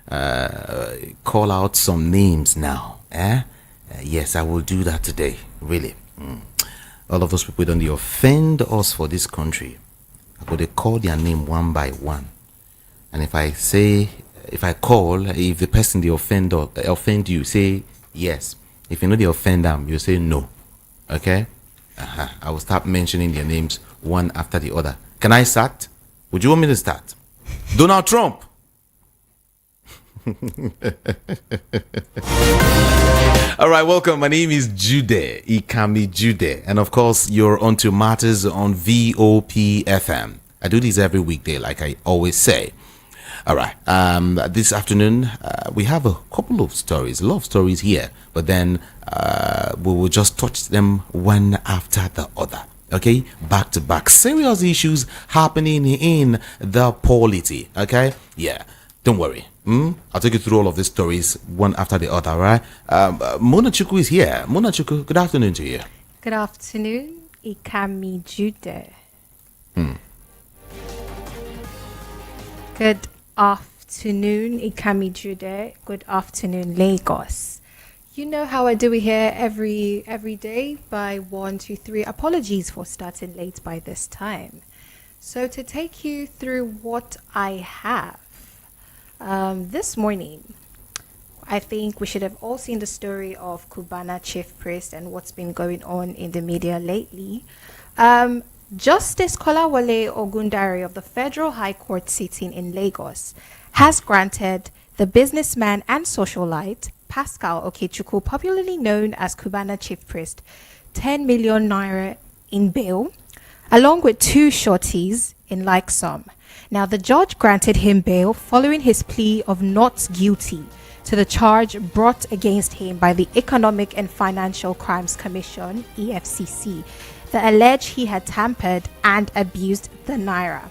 call out some names now. Yes, I will do that today. Really. All of those people don't they offend us for this country. I go they call their name one by one. And if I call, if the person they offend you, say yes. If you know they offend them, you say no. Okay? I will start mentioning their names one after the other. Can I start? Would you want me to start? Donald Trump. All right, welcome. My name is Jude Ikami Jude, and of course, you're on to Matters on VOP FM. I do this every weekday, like I always say. All right. This afternoon, we have a couple of stories, a lot of stories here, but then we will just touch them one after the other. Okay, back to back, serious issues happening in the polity. Okay, yeah, don't worry. I'll take you through all of these stories one after the other. All right. Mona Chuku is here. Mona Chuku, good afternoon to you. Good afternoon, Ikami Jude. Good afternoon, Ikami Jude. Good afternoon, Lagos. You know how I do it here every day by 1, 2, 3. Apologies for starting late by this time. So to take you through what I have this morning, I think we should have all seen the story of Cubana Chief Priest and what's been going on in the media lately. Justice Kolawole Ogundare of the Federal High Court sitting in Lagos has granted the businessman and socialite Pascal Okechukwu, popularly known as Cubana Chief Priest, 10 million naira in bail, along with 2 shorties in like sum. Now, the judge granted him bail following his plea of not guilty to the charge brought against him by the Economic and Financial Crimes Commission, EFCC, that alleged he had tampered and abused the naira.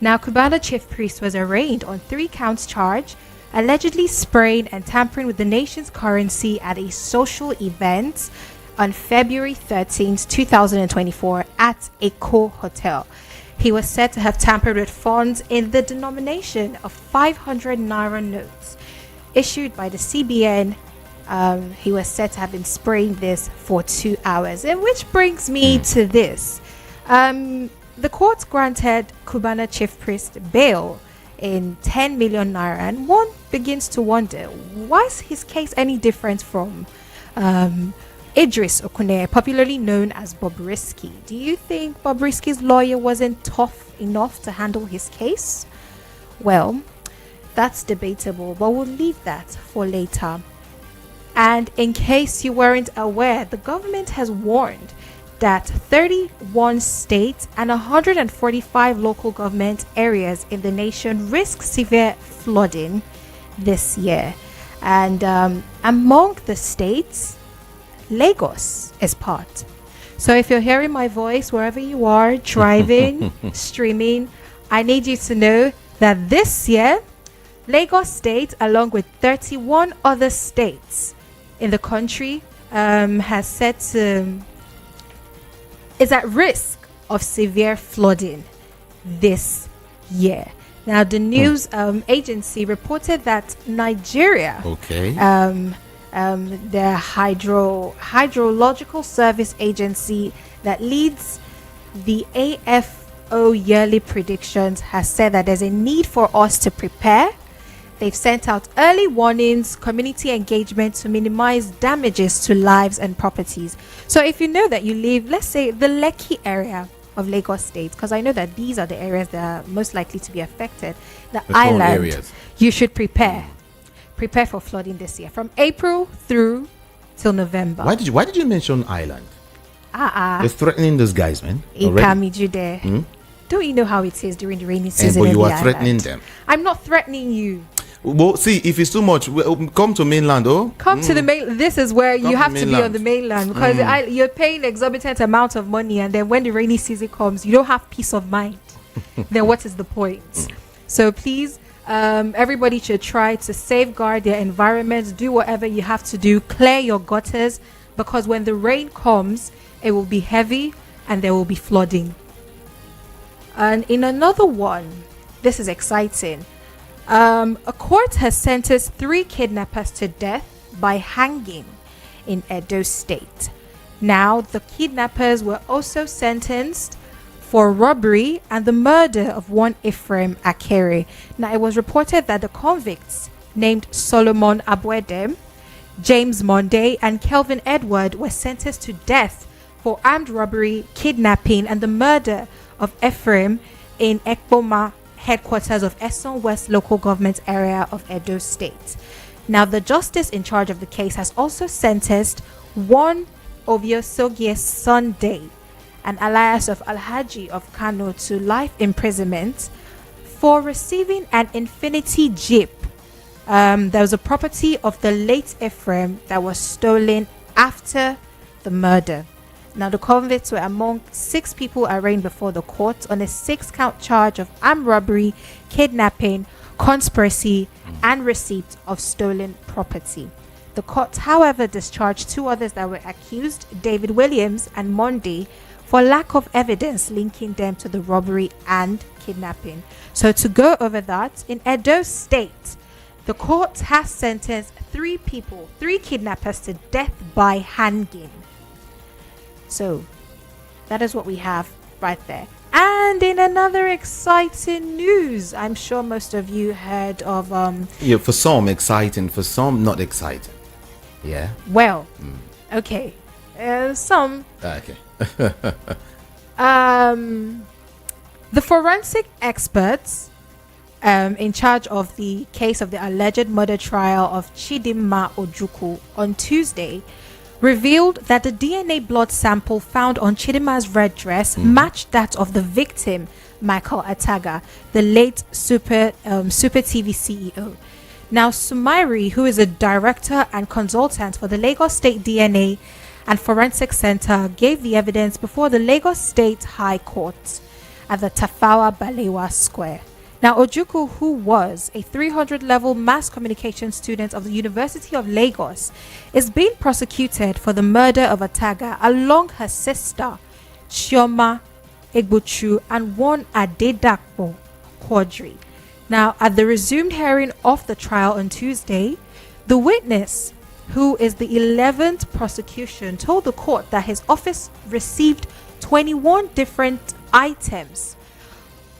Now, Cubana Chief Priest was arraigned on 3 counts charge, allegedly spraying and tampering with the nation's currency at a social event on February 13th, 2024 at Eko Hotel. He was said to have tampered with funds in the denomination of 500 naira notes issued by the CBN. He was said to have been spraying this for 2 hours, and which brings me to this. The court granted Cubana Chief Priest bail in 10 million naira, and one begins to wonder, why is his case any different from Idris Okune, popularly known as Bobrisky? Do you think Bobrisky's lawyer wasn't tough enough to handle his case? Well, that's debatable, but we'll leave that for later. And in case you weren't aware, the government has warned that 31 states and 145 local government areas in the nation risk severe flooding this year. And among the states, Lagos is part. So if you're hearing my voice wherever you are, driving, streaming, I need you to know that this year, Lagos State, along with 31 other states in the country, is at risk of severe flooding this year. Now, the news agency reported that Nigeria, the hydrological service agency that leads the AFO yearly predictions, has said that there's a need for us to prepare. They've sent out early warnings, community engagement to minimize damages to lives and properties. So if you know that you live, let's say, the Lekki area of Lagos State, because I know that these are the areas that are most likely to be affected, the island areas, you should prepare for flooding this year from April through till November. Why did you mention island? You're threatening those guys, man. Ikami Jude. Don't you know how it is during the rainy season? But you are threatening them. I'm not threatening you. Well, see, if it's too much, come to mainland, Come to the main. This is where you have to be on the mainland, because you're paying exorbitant amount of money, and then when the rainy season comes, you don't have peace of mind. Then what is the point? So please, everybody should try to safeguard their environment. Do whatever you have to do. Clear your gutters, because when the rain comes, it will be heavy and there will be flooding. And in another one, this is exciting. A court has sentenced 3 kidnappers to death by hanging in Edo State. Now, the kidnappers were also sentenced for robbery and the murder of one Ephraim Akere. Now, it was reported that the convicts named Solomon Abwedem, James Monday, and Kelvin Edward were sentenced to death for armed robbery, kidnapping, and the murder of Ephraim in Ekpoma, headquarters of Eson West local government area of Edo State. Now, the justice in charge of the case has also sentenced one Oviosogie Sunday, an alias of Alhaji of Kano, to life imprisonment for receiving an Infinity Jeep. There was a property of the late Ephraim that was stolen after the murder. Now, the convicts were among 6 people arraigned before the court on a 6-count charge of armed robbery, kidnapping, conspiracy, and receipt of stolen property. The court, however, discharged 2 others that were accused, David Williams and Monday, for lack of evidence linking them to the robbery and kidnapping. So to go over that, in Edo State, the court has sentenced 3 kidnappers to death by hanging. So that is what we have right there. And in another exciting news, I'm sure most of you heard of Yeah, for some exciting, for some not exciting. Yeah. Well, okay. Some. Okay. The forensic experts in charge of the case of the alleged murder trial of Chidinma Ojukwu on Tuesday revealed that the DNA blood sample found on Chidinma's red dress matched that of the victim, Michael Ataga, the late Super TV CEO. Now, Sumairi, who is a director and consultant for the Lagos State DNA and Forensic Center, gave the evidence before the Lagos State High Court at the Tafawa Balewa Square. Now, Ojukwu, who was a 300-level mass communication student of the University of Lagos, is being prosecuted for the murder of Ataga along her sister, Ijeoma Egwuatu, and one Adedakpo Quadri. Now, at the resumed hearing of the trial on Tuesday, the witness, who is the 11th prosecution, told the court that his office received 21 different items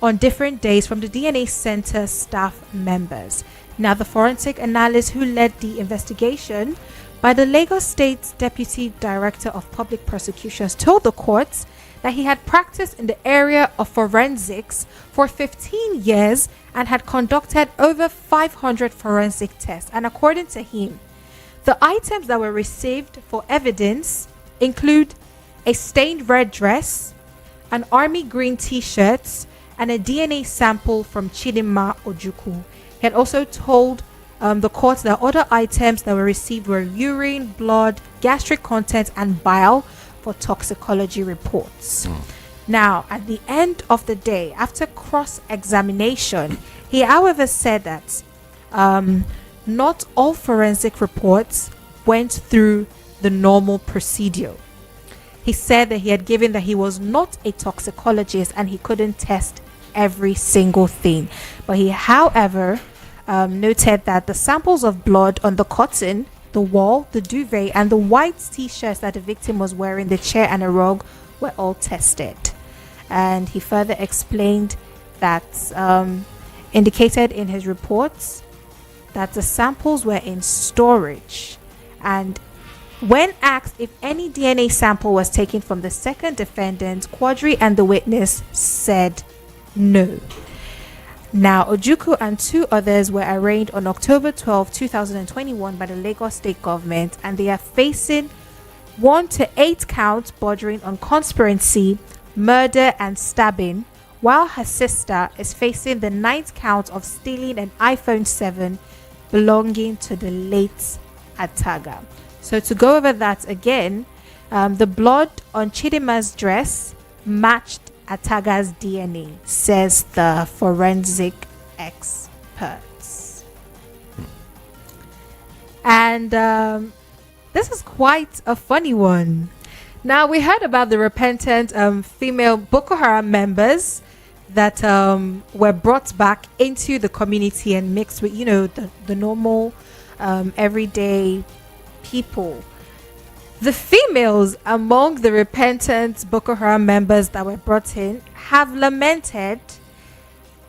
on different days from the DNA Center staff members. Now, the forensic analyst who led the investigation by the Lagos State Deputy Director of Public Prosecutions told the courts that he had practiced in the area of forensics for 15 years and had conducted over 500 forensic tests. And according to him, the items that were received for evidence include a stained red dress, an army green t-shirt, and a DNA sample from Chidinma Ojukwu. He had also told the court that other items that were received were urine, blood, gastric contents, and bile for toxicology reports. Now, at the end of the day, after cross-examination, he, however, said that not all forensic reports went through the normal procedure. He said that he had given that he was not a toxicologist and he couldn't test every single thing. But he, however, noted that the samples of blood on the cotton, the wall, the duvet, and the white t-shirts that the victim was wearing, the chair and a rug, were all tested. And he further explained that indicated in his reports that the samples were in storage, and when asked if any DNA sample was taken from the second defendant, Quadri and the witness said no. Now, Ojukwu and 2 others were arraigned on October 12, 2021 by the Lagos State government, and they are facing 1 to 8 counts bordering on conspiracy, murder, and stabbing, while her sister is facing the 9th count of stealing an iPhone 7 belonging to the late Ataga. So to go over that again, the blood on Chidinma's dress matched Ataga's DNA, says the forensic experts. And this is quite a funny one. Now, we heard about the repentant female Boko Haram members that were brought back into the community and mixed with, the normal everyday people. The females among the repentant Boko Haram members that were brought in have lamented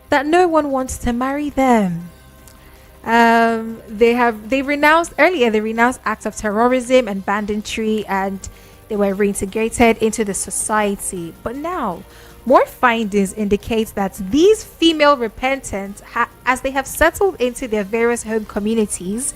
that no one wants to marry them. They renounced acts of terrorism and banditry, and they were reintegrated into the society. But now, more findings indicate that these female repentants, as they have settled into their various home communities,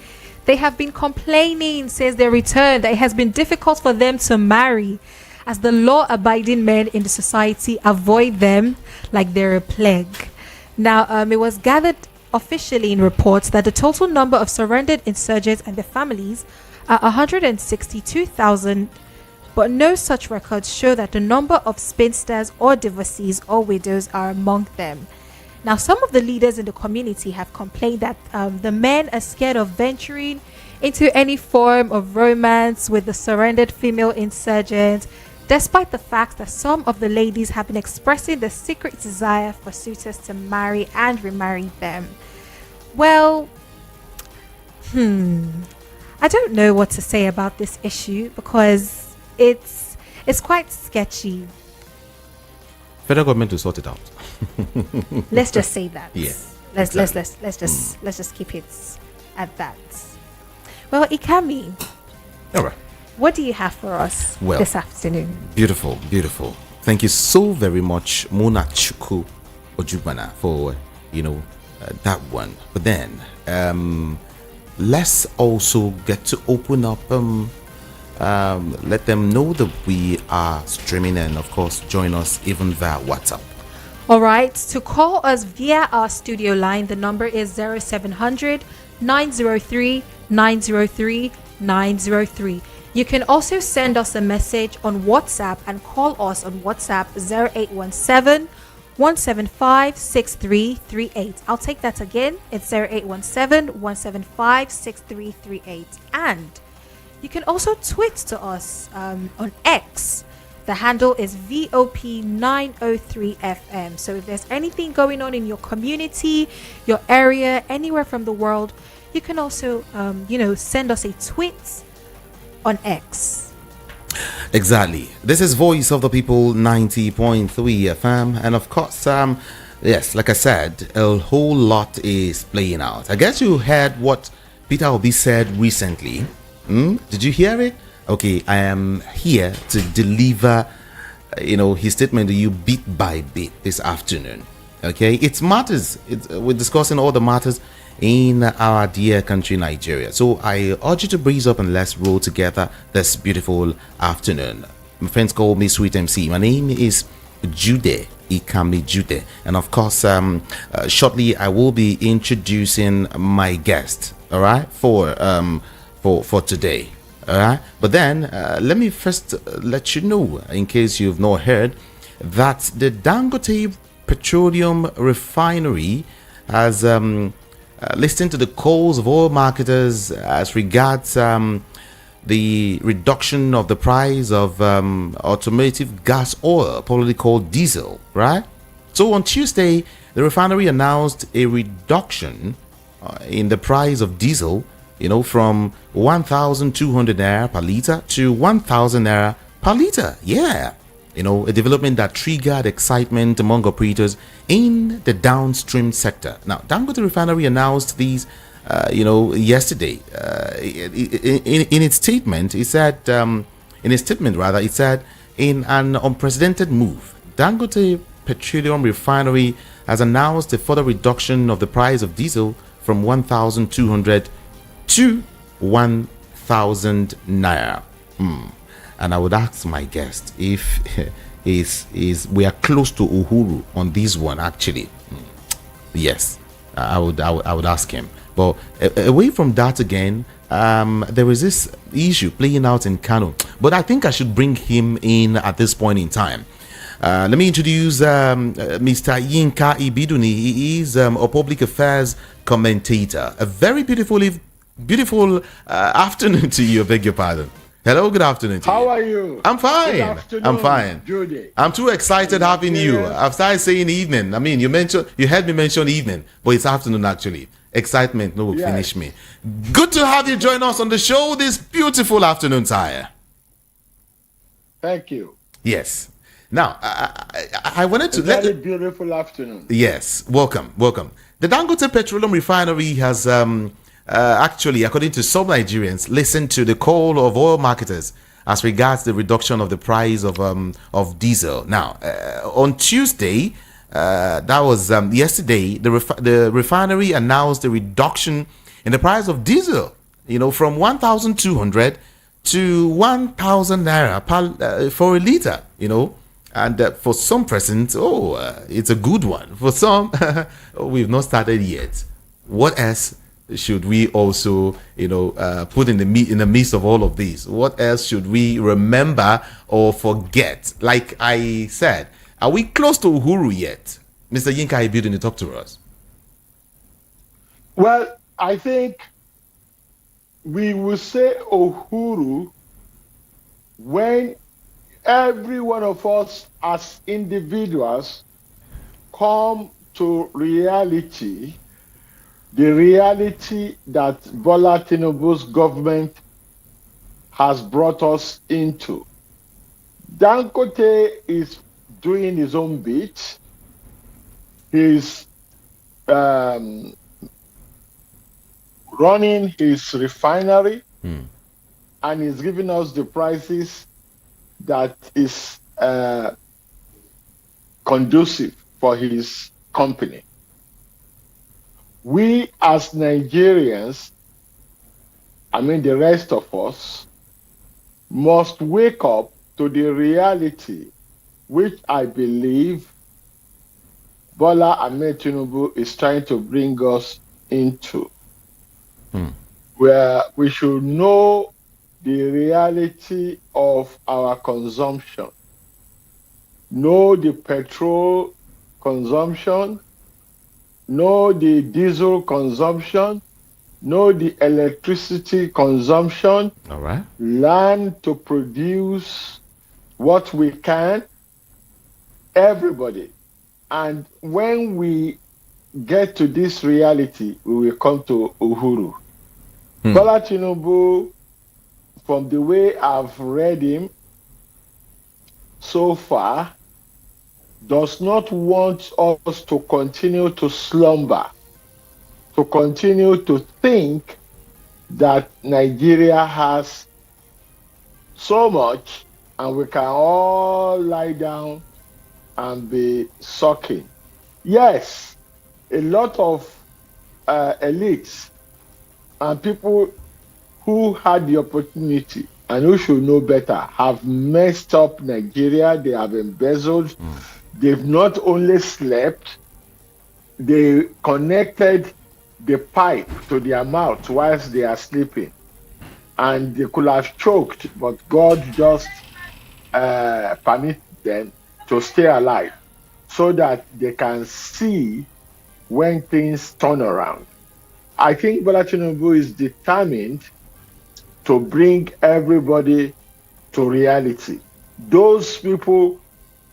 they have been complaining since their return that it has been difficult for them to marry, as the law-abiding men in the society avoid them like they're a plague. Now, it was gathered officially in reports that the total number of surrendered insurgents and their families are 162,000, but no such records show that the number of spinsters or divorcees or widows are among them. Now, some of the leaders in the community have complained that the men are scared of venturing into any form of romance with the surrendered female insurgents, despite the fact that some of the ladies have been expressing the secret desire for suitors to marry and remarry them. Well, I don't know what to say about this issue because it's quite sketchy. Federal government to sort it out. Let's just say that. Yeah. Let's just keep it at that. Well, Ikami, All right. what do you have for us this afternoon? Beautiful. Thank you so very much, Mona Chuku Ojubana, for that one. But then, let's also get to open up. Let them know that we are streaming, and of course, join us even via WhatsApp. All right. To call us via our studio line, the number is 0700 903 903 903. You can also send us a message on WhatsApp and call us on WhatsApp 0817 175 6338. I'll take that again. It's 0817 175 6338. And you can also tweet to us on X. The handle is VOP903FM. So if there's anything going on in your community, your area, anywhere from the world, you can also, send us a tweet on X. Exactly. This is Voice of the People 90.3 FM. And of course, yes, like I said, a whole lot is playing out. I guess you heard what Peter Obi said recently. Did you hear it? Okay, I am here to deliver, his statement to you bit by bit this afternoon. Okay, it matters. We're discussing all the matters in our dear country, Nigeria. So I urge you to breeze up and let's roll together this beautiful afternoon. My friends call me Sweet MC. My name is Jude Ikami Jude, and of course, shortly I will be introducing my guest. All right, for today. All right, but then let me first let you know, in case you've not heard, that the Dangote Petroleum Refinery has listened to the calls of all marketers as regards the reduction of the price of automotive gas oil, probably called diesel, right? So on Tuesday, the refinery announced a reduction in the price of diesel, from 1,200 naira per liter to 1,000 naira per liter. Yeah. A development that triggered excitement among operators in the downstream sector. Now, Dangote Refinery announced these, yesterday. In its statement, it said, in an unprecedented move, Dangote Petroleum Refinery has announced a further reduction of the price of diesel from 1,200 to 1,000 naira. And I would ask my guest if we are close to Uhuru on this one. Actually, yes, I would ask him. But away from that again, there is this issue playing out in Kano. But I think I should bring him in at this point in time. Let me introduce Mr. Yinka Ibiduni. He is a public affairs commentator. A very beautiful afternoon to you. I beg your pardon. Hello, good afternoon to you. How are you? I'm fine. Good afternoon, I'm fine. Judy. I'm too excited having you. Yes. I've started saying evening. I mean, you heard me mention evening, but it's afternoon actually. Excitement no will Yes. finish me. Good to have you join us on the show this beautiful afternoon, Tyre. Thank you. Yes. Now, I wanted to Very beautiful afternoon. Yes, welcome. The Dangote Petroleum Refinery has actually, according to some Nigerians, listened to the call of oil marketers as regards the reduction of the price of diesel. Now, on Tuesday, that was yesterday, the refinery announced the reduction in the price of diesel. From 1,200 to 1,000 naira for a liter. And for some persons, it's a good one. For some, we've not started yet. What else should we also, put in the midst of all of this? What else should we remember or forget? Like I said, are we close to Uhuru yet? Mr. Yinka Ibiudin, you talk to us. Well, I think we will say Uhuru when every one of us as individuals come to reality, the reality that Bola Tinubu's government has brought us into. Dangote is doing his own bit. He's running his refinery and he's giving us the prices that is conducive for his company. We as Nigerians, the rest of us, must wake up to the reality which I believe Bola Ahmed Tinubu is trying to bring us into, where we should know the reality of our consumption, know the petrol consumption, know the diesel consumption, know the electricity consumption. All right. Learn to produce what we can, everybody. And when we get to this reality, we will come to Uhuru. Bola Tinubu, from the way I've read him so far, does not want us to continue to slumber, to continue to think that Nigeria has so much and we can all lie down and be sucking. Yes, a lot of elites and people who had the opportunity and who should know better have messed up Nigeria. They have embezzled. They've not only slept, they connected the pipe to their mouth whilst they are sleeping. And they could have choked, but God just permitted them to stay alive so that they can see when things turn around. I think Bola Tinubu is determined to bring everybody to reality. Those people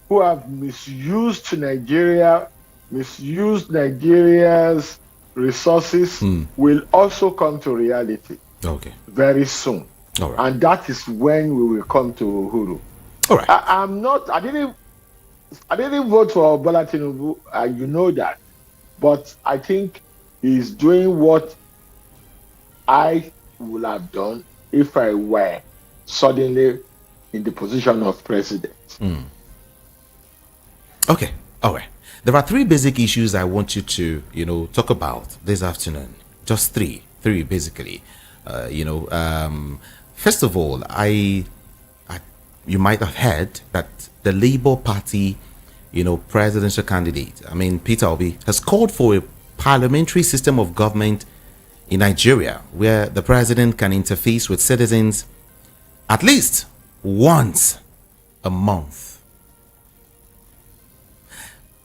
who have misused Nigeria, misused Nigeria's resources, will also come to reality. Okay. Very soon. All right. And that is when we will come to Uhuru. All right. I didn't vote for Bola Tinubu, you know that. But I think he's doing what I would have done if I were suddenly in the position of president. Okay. All right. There are three basic issues I want you to, talk about this afternoon. Just three basically. First of all, you might have heard that the Labour Party, presidential candidate, Peter Obi, has called for a parliamentary system of government in Nigeria where the president can interface with citizens at least once a month.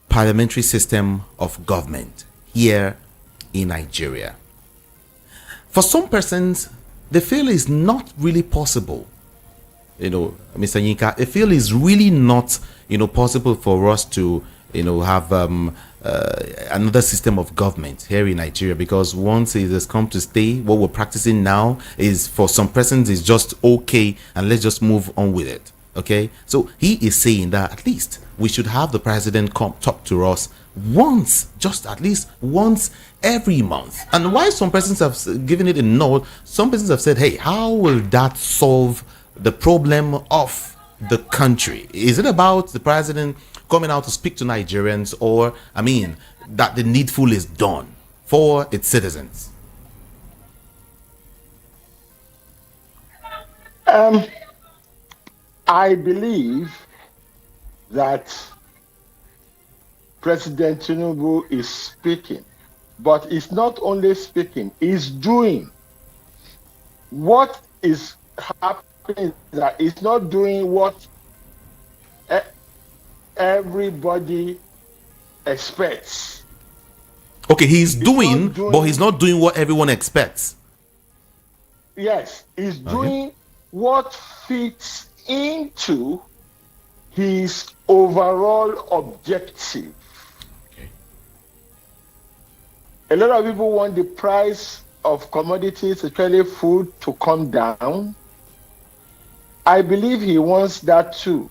Parliamentary system of government here in Nigeria. For some persons, they feel it's not really possible Mr. Yinka, I feel it's really not, possible for us to, have another system of government here in Nigeria, because once it has come to stay, what we're practicing now is for some persons is just okay, and let's just move on with it. Okay, so he is saying that at least we should have the president come talk to us once, just at least once every month. And why some persons have given it a no, some persons have said, hey, how will that solve the problem of the country? Is it about the president coming out to speak to Nigerians, or that the needful is done for its citizens? I believe that President Tinubu is speaking, but he's not only speaking, he's doing. What is happening is that he's not doing what everybody expects. Okay, he's doing, but he's not doing what everyone expects. Yes, he's doing what fits into his overall objective. Okay. A lot of people want the price of commodities, especially food, to come down. I believe he wants that too,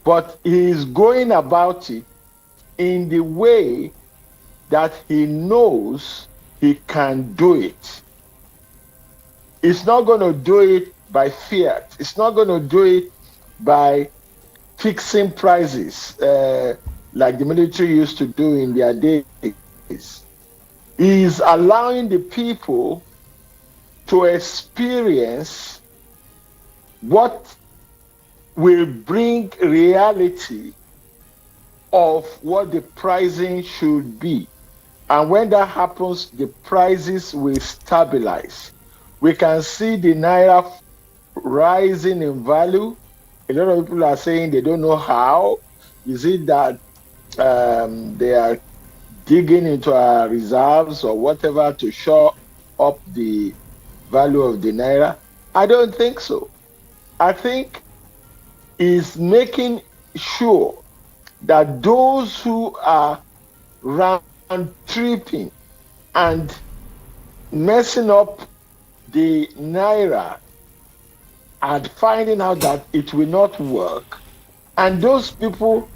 but he is going about it in the way that he knows he can do it. He's not going to do it by fiat. It's not going to do it by fixing prices like the military used to do in their days. He's allowing the people to experience what will bring reality of what the pricing should be. And when that happens, the prices will stabilize. We can see the Naira rising in value. A lot of people are saying they don't know how. Is it that they are digging into our reserves or whatever to shore up the value of the Naira? I don't think so. I think he's making sure that those who are round tripping and messing up the Naira and finding out that it will not work, and those people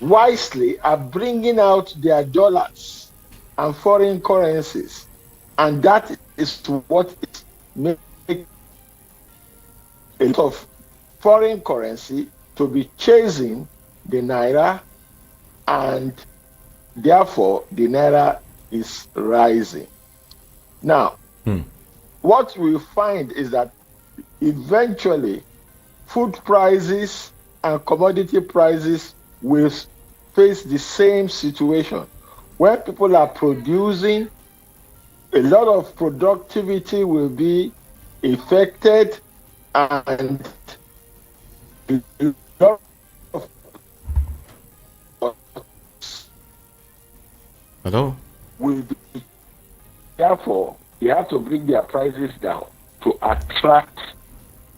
wisely are bringing out their dollars and foreign currencies, and that is what is making a lot of foreign currency to be chasing the Naira, and therefore the Naira is rising. Now, what we find is that eventually food prices and commodity prices will face the same situation. When people are producing, a lot of productivity will be affected, and a lot of Hello? will be. Therefore, you have to bring their prices down to attract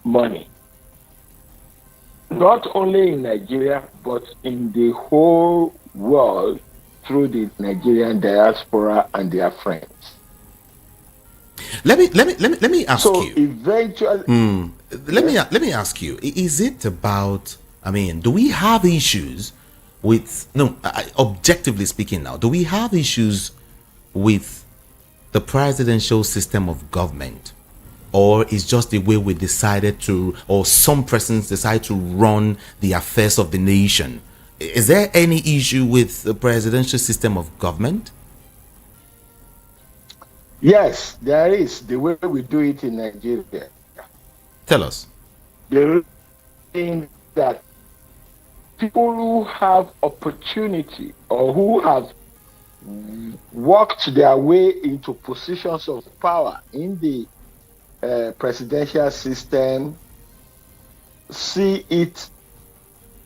money. Not only in Nigeria, but in the whole world through the Nigerian diaspora and their friends. Let me ask So you. eventually, Let me ask you. Is it about? Do we have issues with? No, objectively speaking, now, do we have issues with the presidential system of government, or is just the way we decided to, or some persons decide to run the affairs of the nation? Is there any issue with the presidential system of government? yes, there is the way we do it in Nigeria. Tell us. The thing that people who have opportunity or who have worked their way into positions of power in the presidential system see it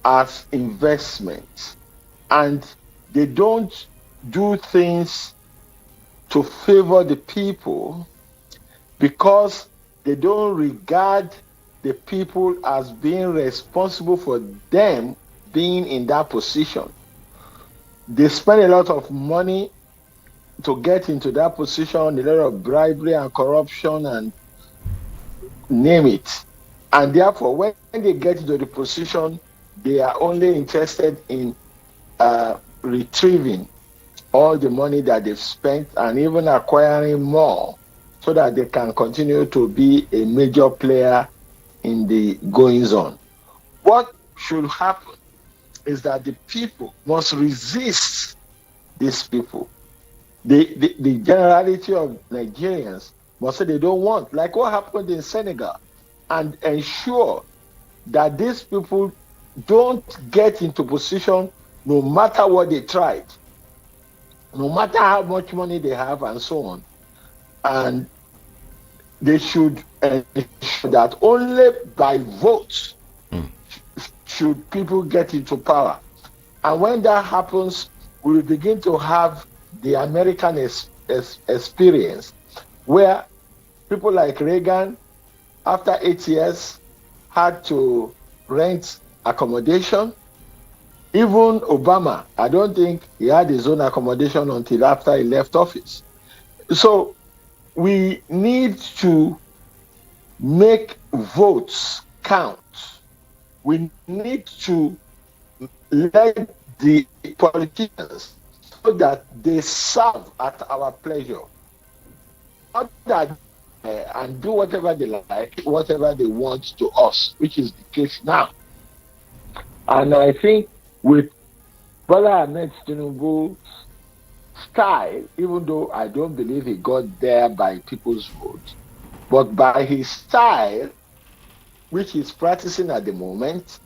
as investment, and they don't do things to favor the people because they don't regard the people as being responsible for them being in that position. They spend a lot of money to get into that position, a lot of bribery and corruption and name it. And therefore, when they get into the position, they are only interested in retrieving all the money that they've spent and even acquiring more so that they can continue to be a major player in the goings on. What should happen is that the people must resist these people. The generality of Nigerians must say they don't want, like what happened in Senegal, and ensure that these people don't get into position no matter what they tried, no matter how much money they have and so on. And they should ensure that only by votes should people get into power. And when that happens, we will begin to have the American experience, where people like Reagan, after 8 years, had to rent accommodation. Even Obama, I don't think he had his own accommodation until after he left office. So we need to make votes count. We need to let the politicians so that they serve at our pleasure. Not that and do whatever they like, whatever they want to us, which is the case now. And I think with Bola Ahmed Tinubu's style, even though I don't believe he got there by people's vote, but by his style, which he's practicing at the moment,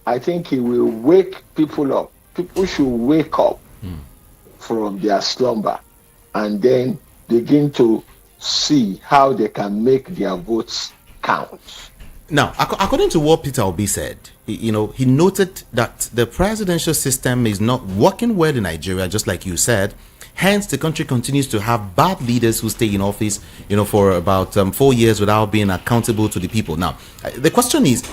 I think he will wake people up. People should wake up from their slumber and then begin to see how they can make their votes count. Now, according to what Peter Obi said, he noted that the presidential system is not working well in Nigeria, just like you said. Hence, the country continues to have bad leaders who stay in office, for about 4 years without being accountable to the people. Now, the question is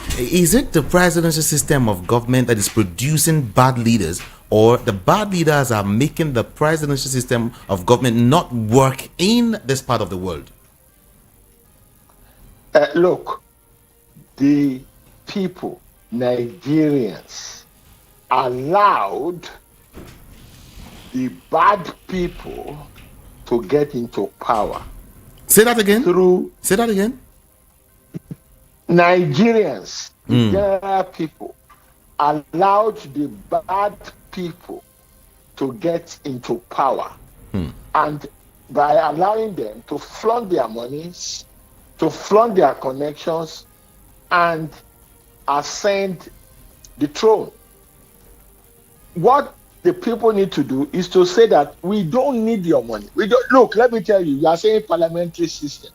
it the presidential system of government that is producing bad leaders, or the bad leaders are making the presidential system of government not work in this part of the world? Look, the people, Nigerians, allowed the bad people to get into power. Say that again. Say that again. Nigerians, the general people, allowed the bad people to get into power. And by allowing them to flaunt their monies, to flaunt their connections, and ascend the throne. What the people need to do is to say that we don't need your money. We don't. Look, let me tell you, you are saying parliamentary system.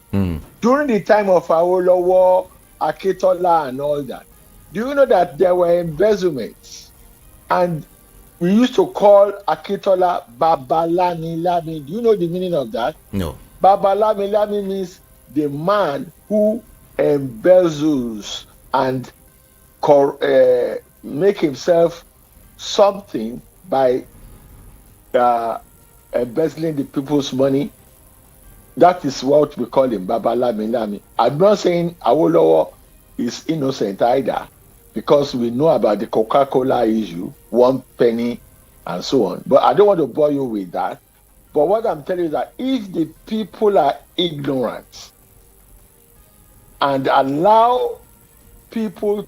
During the time of Awolowo, Akitola, and all that, do you know that there were embezzlements? And we used to call Akitola Babalami Lami. Do you know the meaning of that? No. Babalami Lami means the man who embezzles and make himself something by embezzling the people's money. That is what we call him, Babalami Lami. I'm not saying Awolowo is innocent either, because we know about the Coca-Cola issue, 1 penny, and so on. But I don't want to bore you with that. But what I'm telling you is that if the people are ignorant and allow people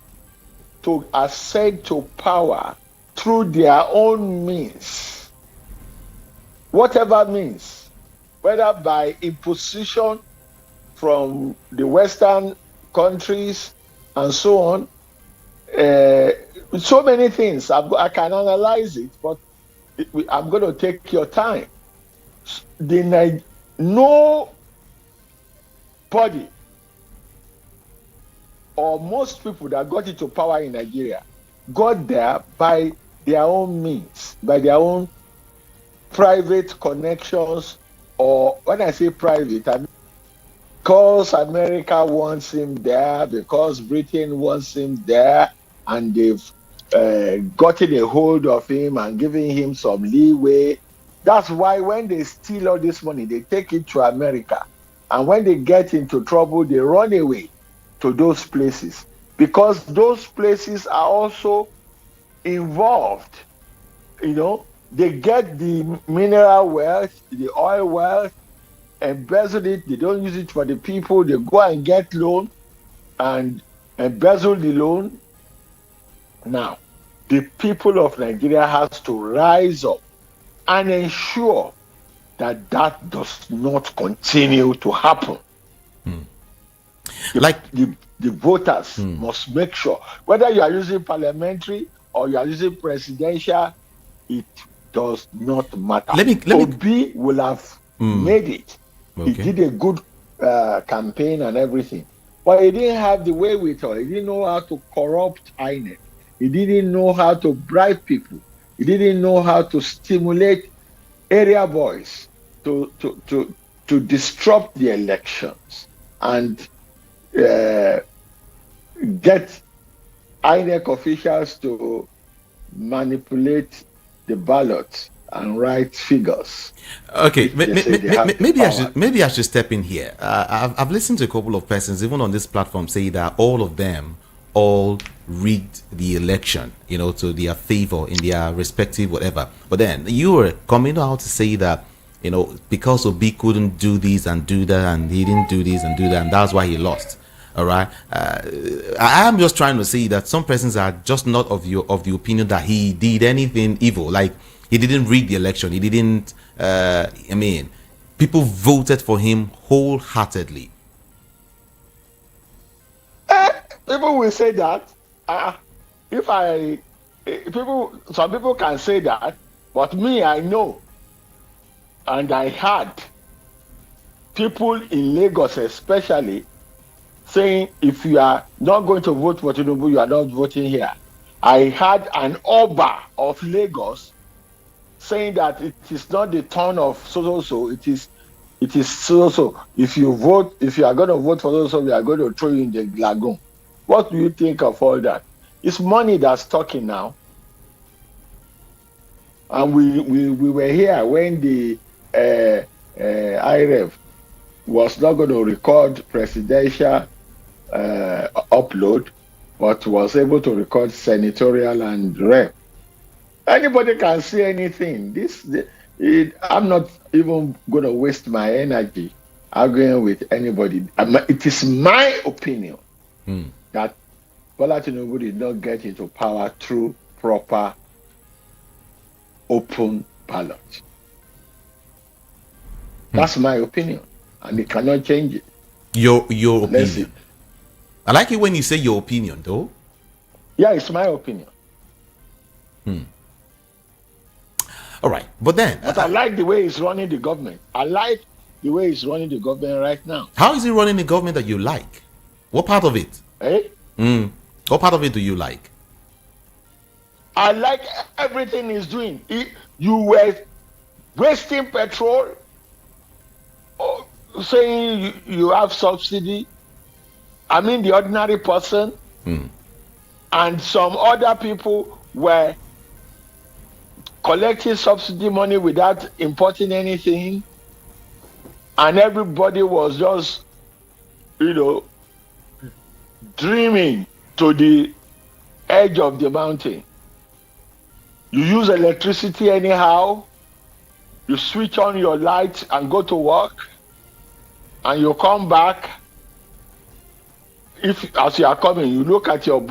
to ascend to power through their own means, whatever means, whether by imposition from the Western countries and so on, so many things. I can analyze it, but I'm going to take your time. Nobody or most people that got into power in Nigeria got there by their own means, by their own private connections, or when I say private, I mean because America wants him there, because Britain wants him there, and they've gotten a hold of him and giving him some leeway. That's why when they steal all this money, they take it to America. And when they get into trouble, they run away to those places, because those places are also involved. They get the mineral wealth, the oil wealth, embezzle it. They don't use it for the people. They go and get loan and embezzle the loan. Now, the people of Nigeria has to rise up and ensure that that does not continue to happen. The voters must make sure, whether you are using parliamentary or you are using presidential, it does not matter. Obi will have made it. Okay. He did a good campaign and everything, but he didn't have the wherewithal. He didn't know how to corrupt INEC. He didn't know how to bribe people. He didn't know how to stimulate area boys to disrupt the elections and get INEC officials to manipulate the ballots and write figures. Okay, maybe I should step in here. I've listened to a couple of persons, even on this platform, say that all of them rigged the election, to their favor in their respective whatever. But then you were coming out to say that, because Obi couldn't do this and do that, and he didn't do this and do that, and that's why he lost. All right. I am just trying to say that some persons are just not of the opinion that he did anything evil. Like, he didn't rig the election. He didn't. People voted for him wholeheartedly. People will say that. Some people can say that, but me, I know, and I had people in Lagos, especially, saying, if you are not going to vote for Tinubu, you are not voting here. I had an Oba of Lagos saying that it is not the turn of so, it is so. If you are going to vote for so, we are going to throw you in the lagoon. What do you think of all that? It's money that's talking now. And we were here when the IREV was not going to record presidential upload, but was able to record senatorial and rep. Anybody can see anything. I'm not even going to waste my energy arguing with anybody. It is my opinion that Bola Tinubu did not get into power through proper open ballot. That's my opinion, and it cannot change it. Your opinion. I like it when you say your opinion, though. Yeah, it's my opinion. All right, but I like the way he's running the government. I like the way he's running the government right now. How is he running the government that you like? What part of it? What part of it do you like? I like everything he's doing. You were wasting petrol, saying you have subsidy. I mean, the ordinary person and some other people were collecting subsidy money without importing anything, and everybody was just, dreaming to the edge of the mountain. You use electricity anyhow, you switch on your light and go to work, and you come back. If as you are coming, you look at your...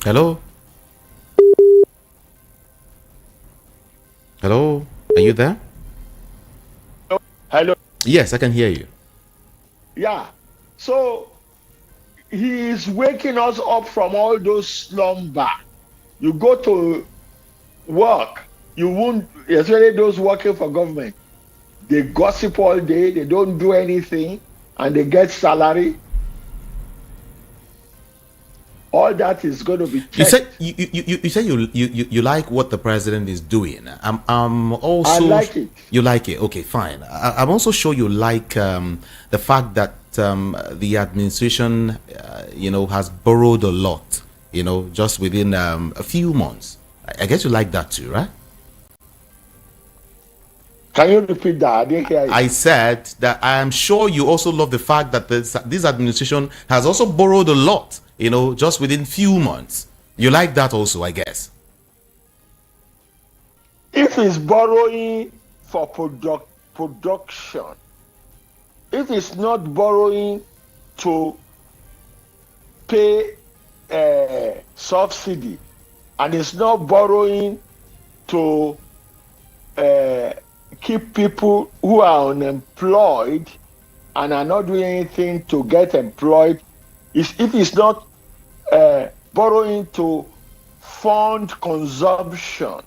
Hello? Hello? Are you there? Hello? Yes, I can hear you. Yeah. So he is waking us up from all those slumber. You go to work, you won't, especially those working for government, they gossip all day, they don't do anything, and they get salary. All that is going to be checked. You said you said you like what the president is doing. I'm also I like it. You like it, okay, fine. I'm also sure you like the fact that the administration, has borrowed a lot, just within a few months. I guess you like that too, right? Can you repeat that? I didn't hear you. I said that I am sure you also love the fact that this administration has also borrowed a lot, just within few months. You like that also, I guess. If it's borrowing for production, if it's not borrowing to pay subsidy, and it's not borrowing to keep people who are unemployed and are not doing anything to get employed, if it's not borrowing to fund consumption,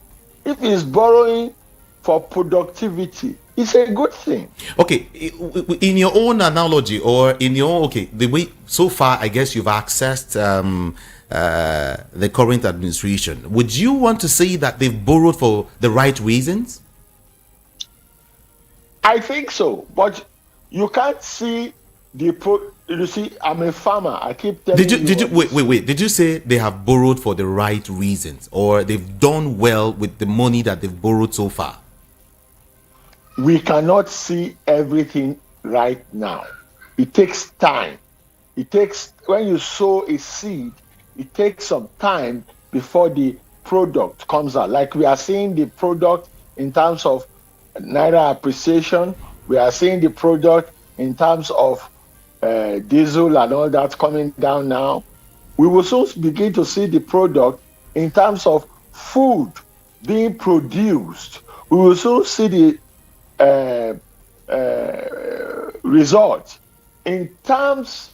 if it's borrowing for productivity, it's a good thing. Okay, in your own analogy, or in your the way so far, I guess you've accessed the current administration. Would you want to say that they've borrowed for the right reasons? I think so, but you can't see you see, I'm a farmer. I keep telling you. Did you wait? Did you say they have borrowed for the right reasons, or they've done well with the money that they've borrowed so far? We cannot see everything right now. It takes time. When you sow a seed, it takes some time before the product comes out. Like we are seeing the product in terms of naira appreciation. We are seeing the product in terms of diesel and all that coming down now. We will soon begin to see the product in terms of food being produced. We will soon see the result in terms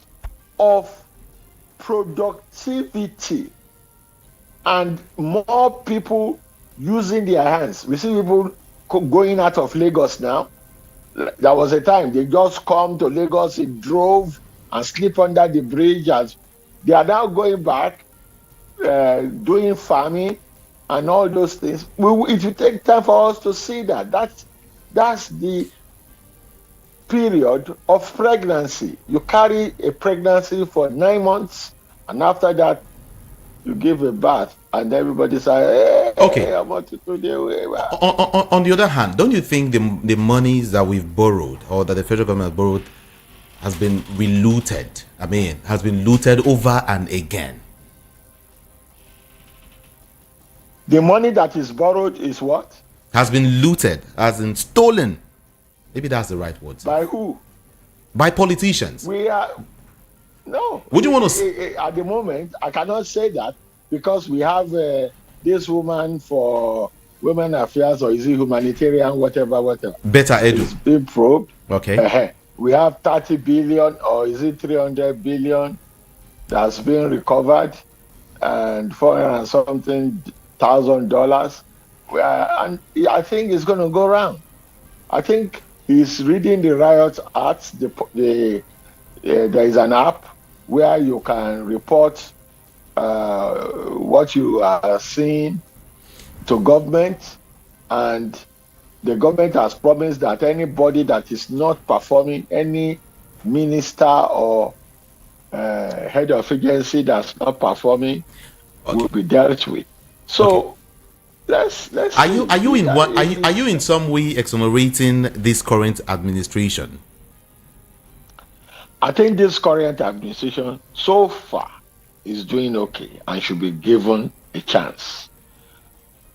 of productivity and more people using their hands. We see people going out of Lagos now. There was a time they just come to Lagos, they drove and sleep under the bridge. As they are now going back, doing farming and all those things. It will take time for us to see that. That's the period of pregnancy. You carry a pregnancy for 9 months, and after that, you give a birth, and everybody says, "Hey, okay. I want to do the way." On the other hand, don't you think the monies that we've borrowed, or that the federal government has borrowed, has been relooted? I mean, has been looted over and again. The money that is borrowed is what? Has been looted, as in stolen. Maybe that's the right word. By who? By politicians. We are no. Would you want to? At the moment, I cannot say that because we have this woman for women affairs, or is it humanitarian, whatever. Better Edu. It's been probed. Okay. We have 30 billion, or is it 300 billion that's been recovered, and $400 and something thousand. And I think it's going to go around. I think he's reading the Riot Act. There is an app where you can report what you are seeing to government, and the government has promised that anybody that is not performing, any minister or head of agency that's not performing, will be dealt with. So let's. Are you in some way exonerating this current administration? I think this current administration so far is doing okay and should be given a chance.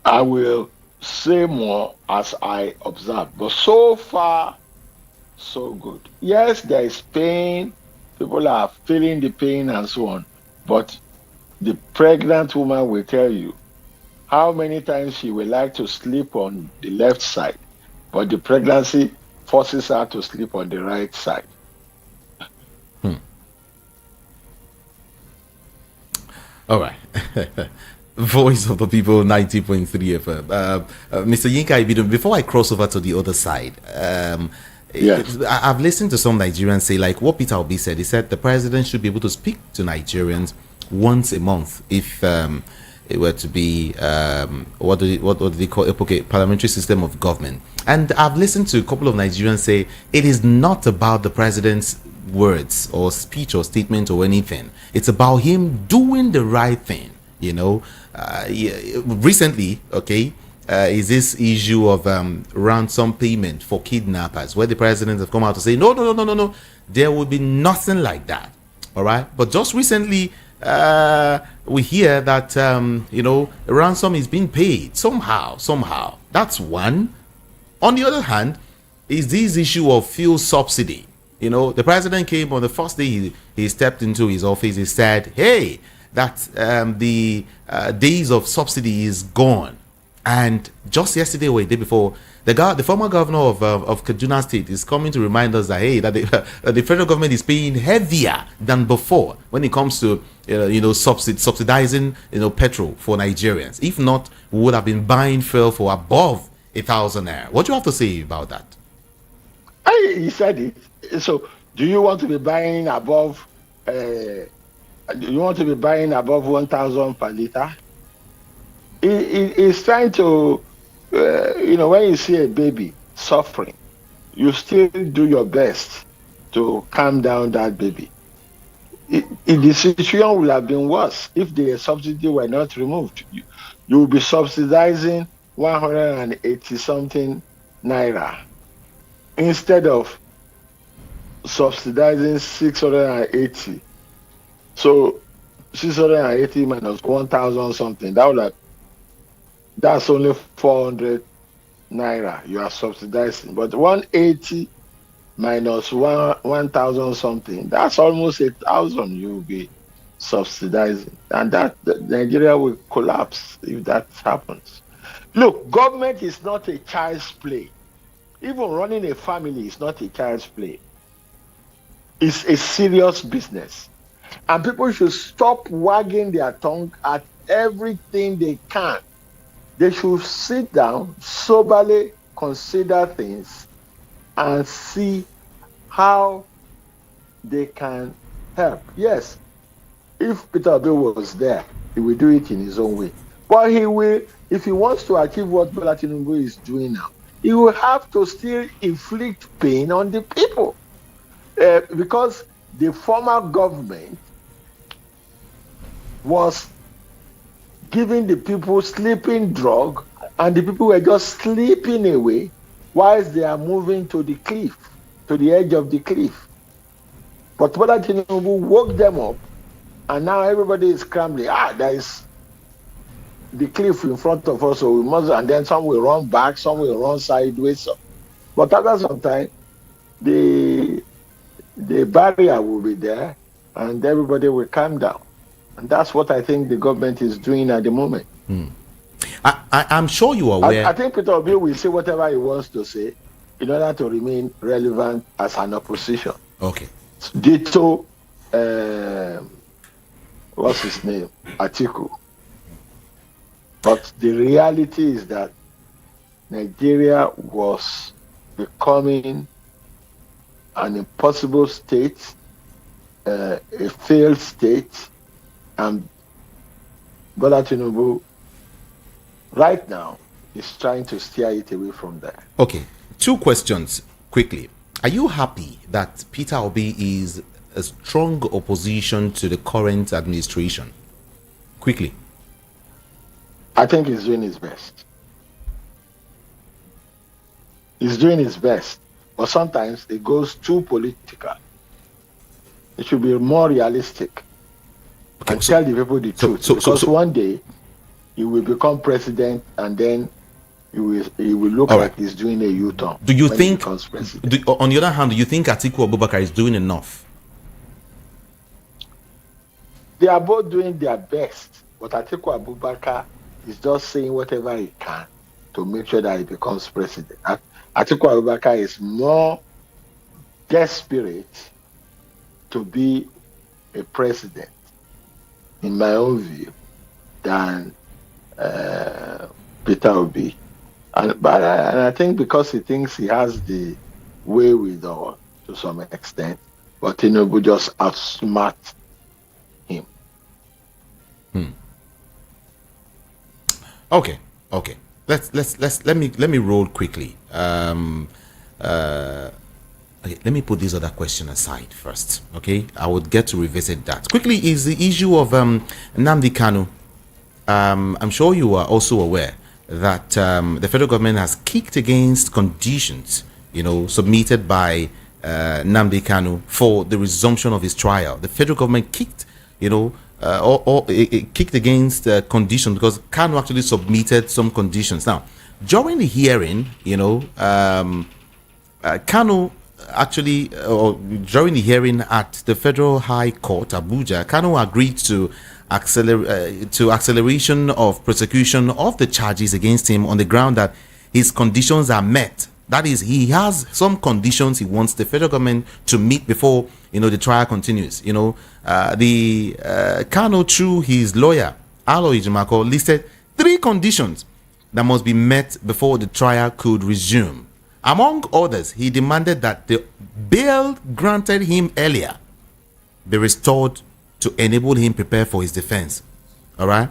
I will say more as I observe, but so far, so good. Yes, there is pain. People are feeling the pain and so on, but the pregnant woman will tell you how many times she would like to sleep on the left side, but the pregnancy forces her to sleep on the right side. All right. Voice of the People, 90.3 FM. Mr. Yinka Ibidun, before I cross over to the other side, Yes. I've listened to some Nigerians say, like what Peter Obi said. He said the president should be able to speak to Nigerians once a month if it were to be what do they call it? Okay, parliamentary system of government. And I've listened to a couple of Nigerians say it is not about the president's words or speech or statement or anything. It's about him doing the right thing. Recently, okay, is this issue of ransom payment for kidnappers, where the president have come out to say no, no, no, no, no, no, there will be nothing like that. All right, but just recently, we hear that ransom is being paid somehow. That's one. On the other hand, is this issue of fuel subsidy. The president came on the first day he stepped into his office. He said, "Hey, that the days of subsidy is gone." And just yesterday or the day before, the former governor of Kaduna State is coming to remind us that the federal government is paying heavier than before when it comes to subsidizing petrol for Nigerians. If not, we would have been buying fuel for above 1,000 naira. What do you have to say about that? He said it. So, do you want to be buying above? Do you want to be buying above 1,000 per liter? He's trying to, when you see a baby suffering, you still do your best to calm down that baby. The situation would have been worse if the subsidy were not removed. You will be subsidizing 180 something naira instead of subsidizing 680. So 680 minus 1,000 something, that's only 400 naira you are subsidizing. But 180 minus 1,000 something, that's almost 8,000 you will be subsidizing. And Nigeria will collapse if that happens. Look, government is not a child's play. Even running a family is not a child's play. It's a serious business. And people should stop wagging their tongue at everything they can. They should sit down, soberly consider things, and see how they can help. Yes, if Peter Obi was there, he will do it in his own way. But he will, if he wants to achieve what Bola Tinubu is doing now, he will have to still inflict pain on the people. Because the former government was giving the people sleeping drug, and the people were just sleeping away whilst they are moving to the cliff, to the edge of the cliff. But Bola Tinubu woke them up, and now everybody is scrambling. There is the cliff in front of us, so we must, and then some will run back, some will run sideways. But after some time, the barrier will be there, and everybody will calm down. And that's what I think the government is doing at the moment. I'm sure you are aware. I think Peter Obi will say whatever he wants to say in order to remain relevant as an opposition. Okay. Ditto, what's his name? Atiku. But the reality is that Nigeria was becoming an impossible state, a failed state, and Bola Tinubu right now is trying to steer it away from there. Okay, 2 questions quickly. Are you happy that Peter Obi is a strong opposition to the current administration? Quickly. I think he's doing his best. He's doing his best, but sometimes it goes too political. It should be more realistic. Okay, and tell the people the truth. Because one day he will become president, and then he will look like he's doing a U-turn. Do you think, on the other hand, do you think Atiku Abubakar is doing enough? They are both doing their best, but Atiku Abubakar is just saying whatever he can to make sure that he becomes president. Atiku Abubakar is more desperate to be a president, in my own view, than Peter Obi. And I think because he thinks he has the wherewithal to some extent, but Tinubu just outsmart him. Okay, okay. Let me roll quickly. Okay, let me put this other question aside first. Okay, I would get to revisit that quickly. Is the issue of Nnamdi Kanu? I'm sure you are also aware that the federal government has kicked against conditions, submitted by Nnamdi Kanu for the resumption of his trial. The federal government kicked, it kicked against conditions because Kanu actually submitted some conditions. Now, during the hearing, Kanu actually, during the hearing at the Federal High Court, Abuja, Kanu agreed to acceleration of prosecution of the charges against him on the ground that his conditions are met. That is, he has some conditions he wants the federal government to meet before the trial continues. Kanu, through his lawyer Ijeoma Egwuatu, listed 3 conditions that must be met before the trial could resume. Among others, he demanded that the bail granted him earlier be restored to enable him prepare for his defense. All right.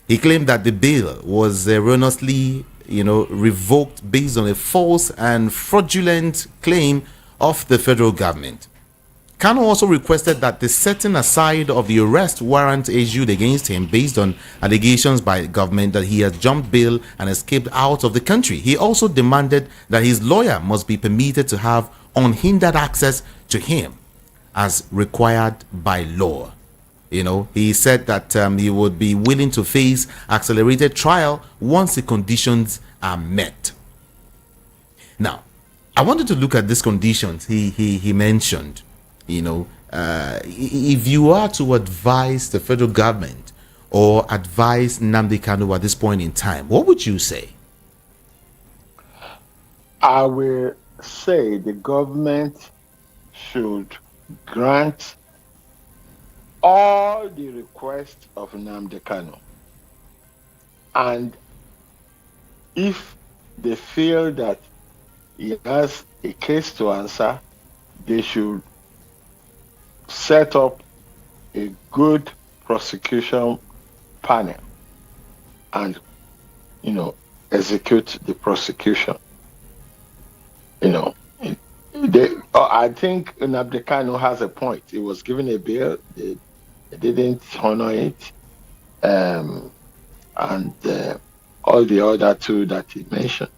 He claimed that the bail was erroneously, revoked based on a false and fraudulent claim of the federal government. Kanu also requested that the setting aside of the arrest warrant issued against him based on allegations by the government that he has jumped bail and escaped out of the country. He also demanded that his lawyer must be permitted to have unhindered access to him as required by law. He said that he would be willing to face accelerated trial once the conditions are met. Now, I wanted to look at these conditions he mentioned. If you are to advise the federal government or advise Nnamdi Kanu at this point in time, what would you say? I will say the government should grant all the requests of Nnamdi Kanu. And if they feel that he has a case to answer, they should set up a good prosecution panel and execute the prosecution. I think Nnamdi Kanu has a point. He was given a bail, they didn't honor it, and all the other 2 that he mentioned.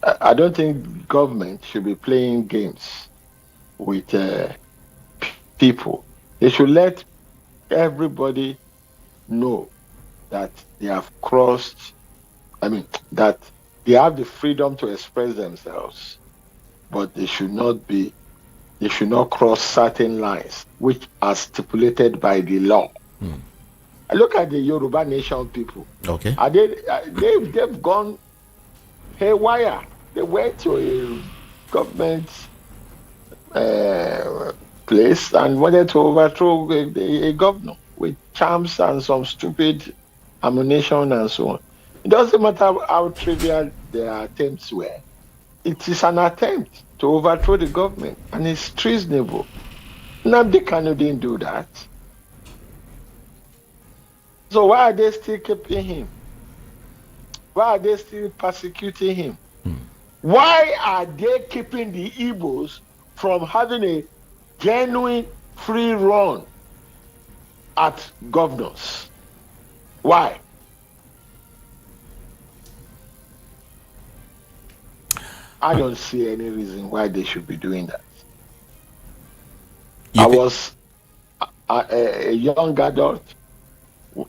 I don't think government should be playing games with people. They should let everybody know that they have that they have the freedom to express themselves, but they should not cross certain lines which are stipulated by the law. I look at the Yoruba Nation people. Okay. They've gone haywire. They went to a government place and wanted to overthrow a governor with charms and some stupid ammunition and so on. It doesn't matter how trivial their attempts were. It is an attempt to overthrow the government, and it's treasonable. Nnamdi Kanu didn't do that. So why are they still keeping him? Why are they still persecuting him? Why are they keeping the Igbos from having a genuine free run at governors? Why? I don't see any reason why they should be doing that. I was a young adult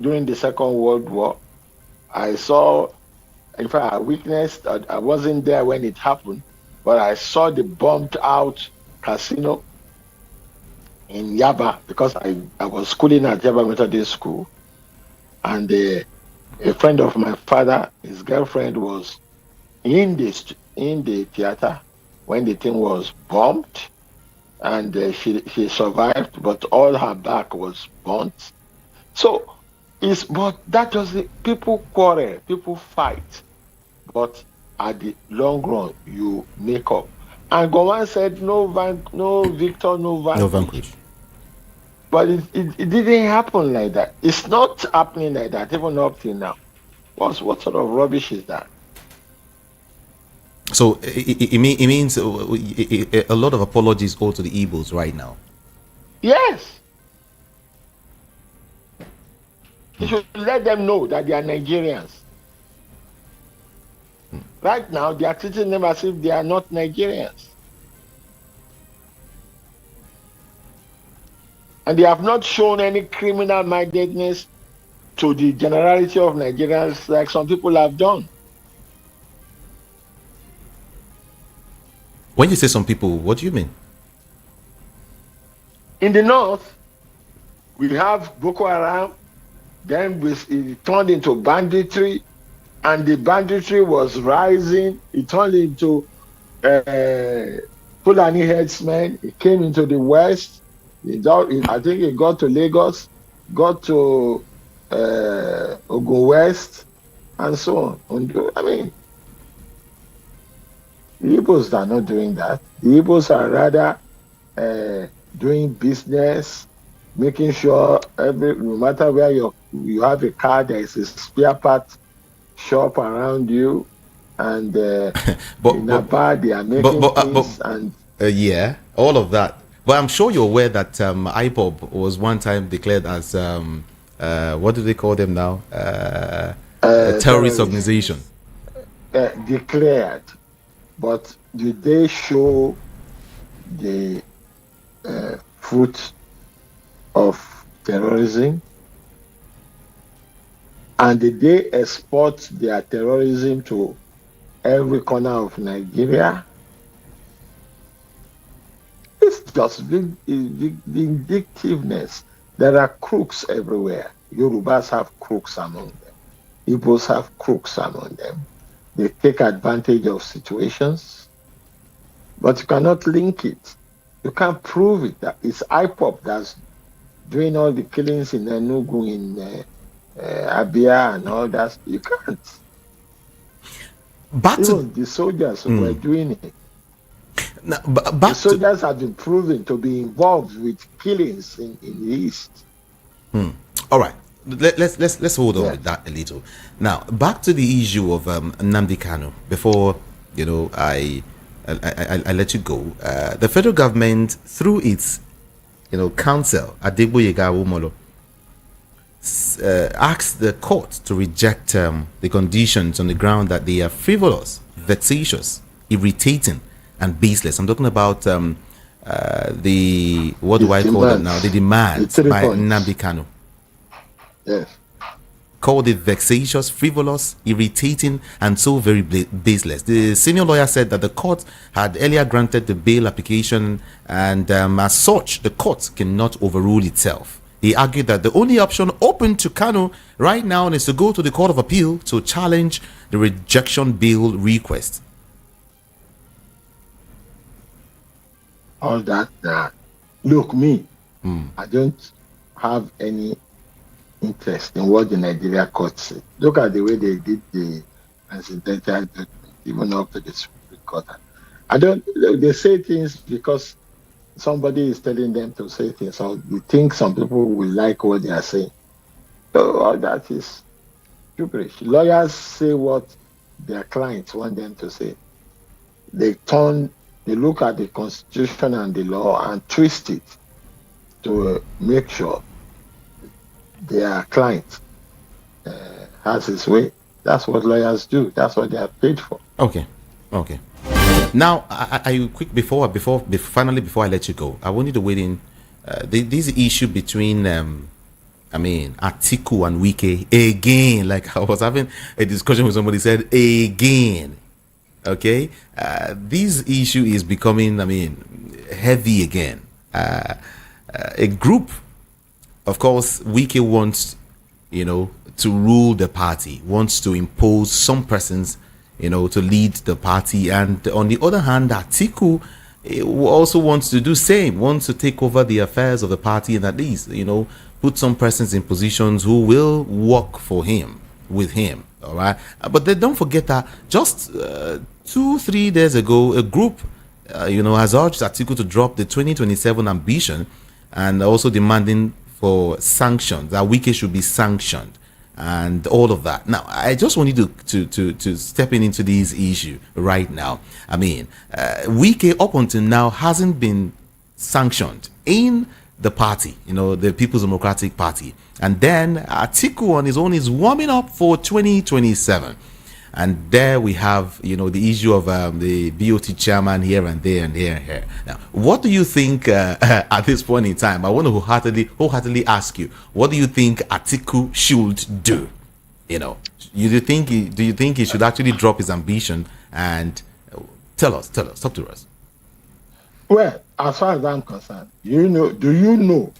during the Second World War. I saw, in fact, I witnessed, I wasn't there when it happened, but I saw the bombed out casino in Yaba because I was schooling at Yaba Methodist School. And a friend of my father, his girlfriend, was in the theater when the thing was bombed, and she survived, but all her back was burnt. So but that doesn't, people quarrel, people fight, but at the long run you make up. And Gowan said no victor, no vanquish. But it didn't happen like that. It's not happening like that even up till now. What sort of rubbish is that? So it means a lot of apologies go to the Igbos right now. Yes. You should let them know that they are Nigerians. Right now, they are treating them as if they are not Nigerians. And they have not shown any criminal mindedness to the generality of Nigerians like some people have done. When you say some people, what do you mean? In the north, we have Boko Haram, then it turned into banditry, and the banditry was rising. It turned into Fulani headsmen. It came into the west. I think it got to Lagos, got to Ogun West, and so on. I mean, the Igbos are not doing that. The Igbos are rather doing business, making sure no matter where you have a car, there is a spare part shop around you, and in Aba they are making things and yeah, all of that. But I'm sure you're aware that IPOB was one time declared as what do they call them now? A terrorist organization. Declared, but did they show the fruit of terrorism? And did they export their terrorism to every corner of Nigeria? It's just vindictiveness. There are crooks everywhere. Yorubas have crooks among them. Igbos have crooks among them. They take advantage of situations, but you cannot link it. You can't prove it. That it's IPOP that's doing all the killings in Enugu, in Abia and all that. You can't. Even the soldiers were doing it. Now, the soldiers have been proven to be involved with killings in the East. All right. Let's hold on with that a little. Now, back to the issue of Nnamdi Kanu. Before I let you go. The federal government, through its council, Adegboyega Umolo, asked the court to reject the conditions on the ground that they are frivolous, vexatious, irritating, and baseless. I'm talking about the what do I call them now? The demands by Nnamdi Kanu. Yes. Called it vexatious, frivolous, irritating, and so very baseless. The senior lawyer said that the court had earlier granted the bail application, and as such, the court cannot overrule itself. He argued that the only option open to Kanu right now is to go to the Court of Appeal to challenge the rejection bail request. All that. Look, me, I don't have any interest in what the Nigeria court said. Look at the way they did the transcendental judgment, even up to the Supreme Court. They say things because somebody is telling them to say things, or you think some people will like what they are saying. So all that is gibberish. Lawyers say what their clients want them to say. They look at the Constitution and the law and twist it to make sure their client has his way. That's what lawyers do. That's what they are paid for. Okay. Now, I quick before I let you go, I wanted to wait in this issue between Atiku and Wike again. Like I was having a discussion with somebody, said again. Okay, this issue is becoming, heavy again. A group, of course, Wike wants, to rule the party, wants to impose some persons, to lead the party, and on the other hand, Atiku also wants to do same, wants to take over the affairs of the party, and at least, put some persons in positions who will work for him, with him. All right, but then don't forget that just 2-3 days ago, a group, has urged Atiku to drop the 2027 ambition, and also demanding for sanctions, that Wike should be sanctioned. and all of that. Now, I just want you to step into this issue right now. I mean, Wike up until now hasn't been sanctioned in the party, the People's Democratic Party. And then Atiku on his own is warming up for 2027. And there we have, the issue of the BOT chairman here and there and here and here. Now, what do you think at this point in time? I want to wholeheartedly ask you, what do you think Atiku should do? Do you think he should actually drop his ambition and tell us, talk to us? Well, as far as I'm concerned, do you know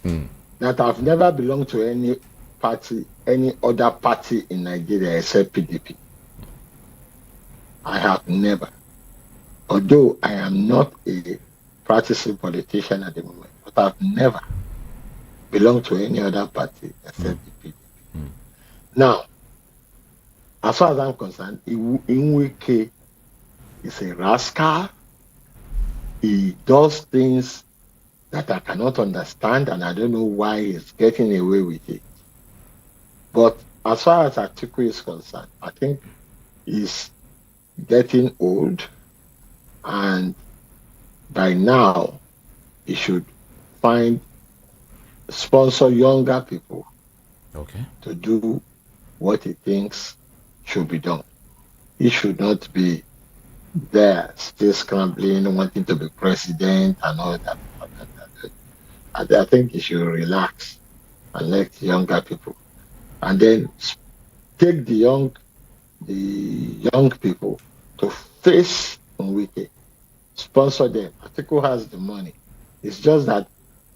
that I've never belonged to any party, any other party in Nigeria except PDP? I have never. Although I am not a practicing politician at the moment, but I've never belonged to any other party except the PDP. Now, as far as I'm concerned, Nweke is a rascal. He does things that I cannot understand, and I don't know why he's getting away with it. But as far as Atiku is concerned, I think he's getting old, and by now he should sponsor younger people to do what he thinks should be done. He should not be there still scrambling, wanting to be president and all that. I think he should relax and let younger people, and then take the young people to face Nweke, sponsor them. Atiku has the money. It's just that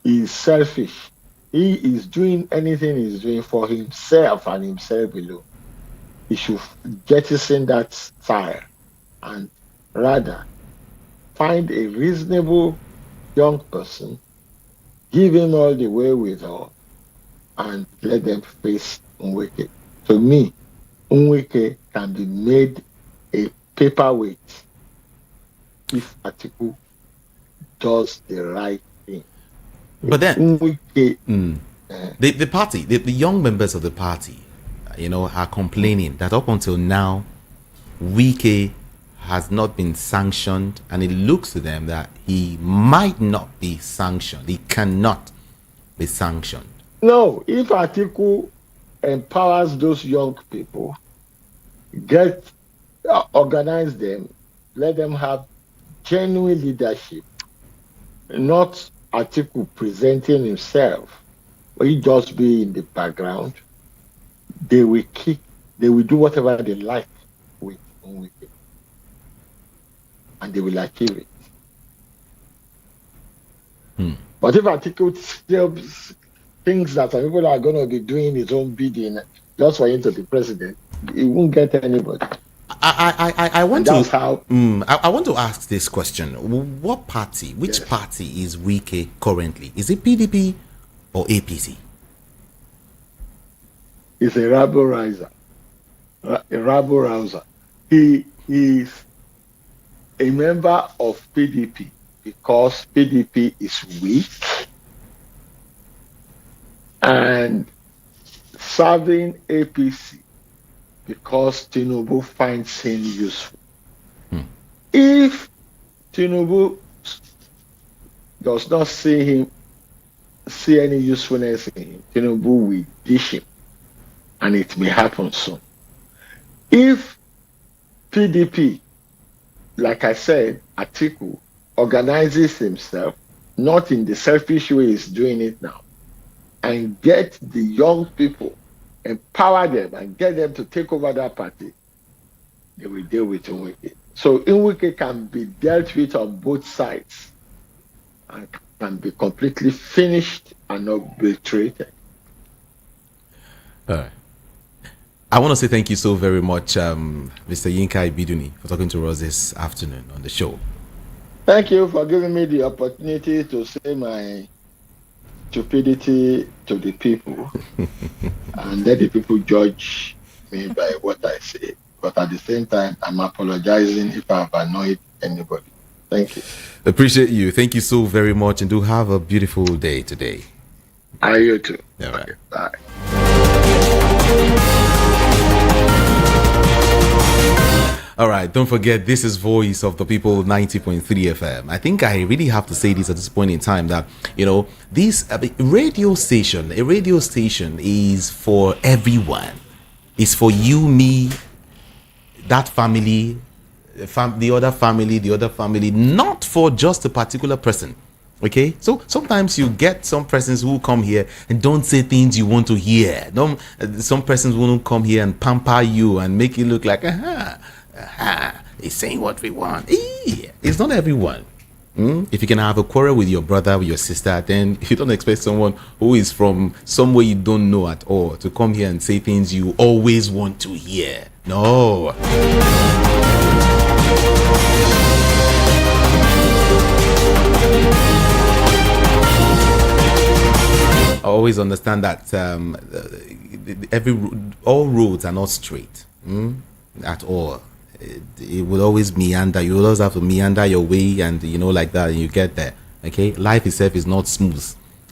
he's selfish. He is doing anything he's doing for himself and himself alone. He should jettison that style and rather find a reasonable young person, give him all the wherewithal, and let them face Nweke. To me, Nweke can be made a paperweight if Atiku does the right thing. But then, Nweke, the party, the young members of the party, are complaining that up until now, Wike has not been sanctioned, and it looks to them that he might not be sanctioned. He cannot be sanctioned. No, if Atiku empowers those young people, organize them, let them have genuine leadership, not Atiku presenting himself, but he just be in the background. They will do whatever they like with Nweke, and they will achieve it. But if Atiku still thinks that some people are going to be doing his own bidding just for him to be president, he won't get anybody. I want to ask this question. Which party is Wike currently? Is it PDP or APC? He's a rabble-rouser. He is a member of PDP because PDP is weak and serving APC because Tinubu finds him useful. If Tinubu does not see any usefulness in him, Tinubu will dish him, and it may happen soon. If PDP, like I said, Atiku, organizes himself, not in the selfish way he's doing it now, and get the young people, empower them, and get them to take over that party, they will deal with Nweke. So Nweke can be dealt with on both sides and can be completely finished and obliterated. All right. I want to say thank you so very much, Mr. Yinka Ibiduni, for talking to us this afternoon on the show. Thank you for giving me the opportunity to say my stupidity to the people and let the people judge me by what I say. But at the same time, I'm apologizing if I've annoyed anybody. Thank you. Appreciate you. Thank you so very much, and do have a beautiful day today. You too. All right. Okay, bye. All right, don't forget, this is Voice of the People 90.3 FM. I think I really have to say this at this point in time that, this a radio station is for everyone. It's for you, me, that family, the other family, not for just a particular person. Okay, so sometimes you get some persons who come here and don't say things you want to hear. Some persons won't come here and pamper you and make you look like, he's saying what we want. It's not everyone. If you can have a quarrel with your brother, with your sister, then you don't expect someone who is from somewhere you don't know at all to come here and say things you always want to hear. No. I always understand that all roads are not straight at all. It will always meander. You will always have to meander your way, and like that, and you get there. Okay, life itself is not smooth,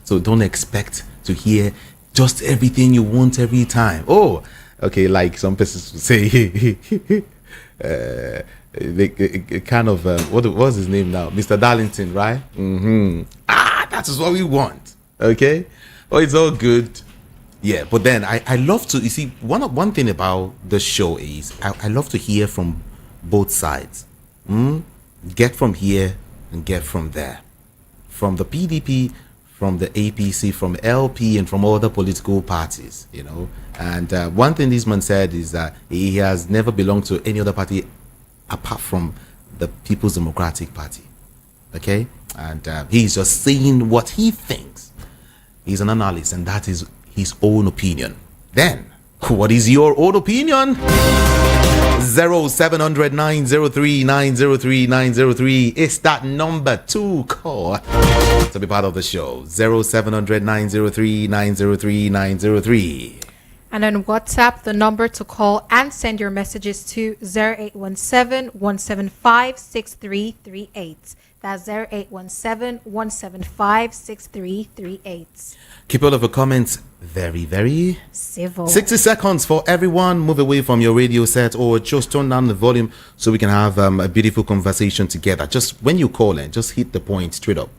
so don't expect to hear just everything you want every time. Oh, okay, like some persons will say, kind of what's his name now, Mr. Darlington, right? That is what we want. Okay. Oh, it's all good. Yeah, but then I love to, you see, one thing about the show is I love to hear from both sides. Get from here and get from there. From the PDP, from the APC, from LP, and from other political parties, And one thing this man said is that he has never belonged to any other party apart from the People's Democratic Party. Okay? And he's just saying what he thinks. He's an analyst, and that is his own opinion. Then, what is your own opinion? 0700 903 903 903 is that number to call to be part of the show. 0700 903 903 903. And on WhatsApp, the number to call and send your messages to 0817 175 6338. That's 0817 175 6338. Keep all of the comments very, very civil. 60 seconds for everyone. Move away from your radio set or just turn down the volume so we can have a beautiful conversation together. Just when you call in, just hit the point straight up.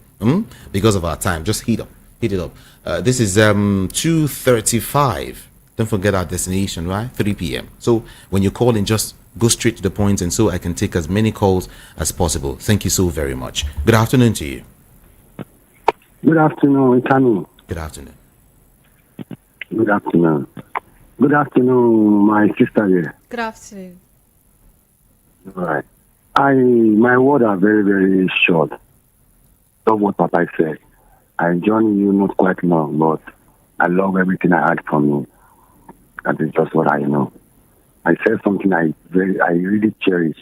Because of our time, just hit it up. This is 2:35. Don't forget our destination, right? 3 p.m. So when you call in, just go straight to the point, and so I can take as many calls as possible. Thank you so very much. Good afternoon to you. Good afternoon, Itani. Good afternoon. Good afternoon. Good afternoon, my sister here. Good afternoon. All right. My words are very, very short. Love what Papa said. I joined you not quite long, but I love everything I heard from you. That is just what I know. I said something I really cherish.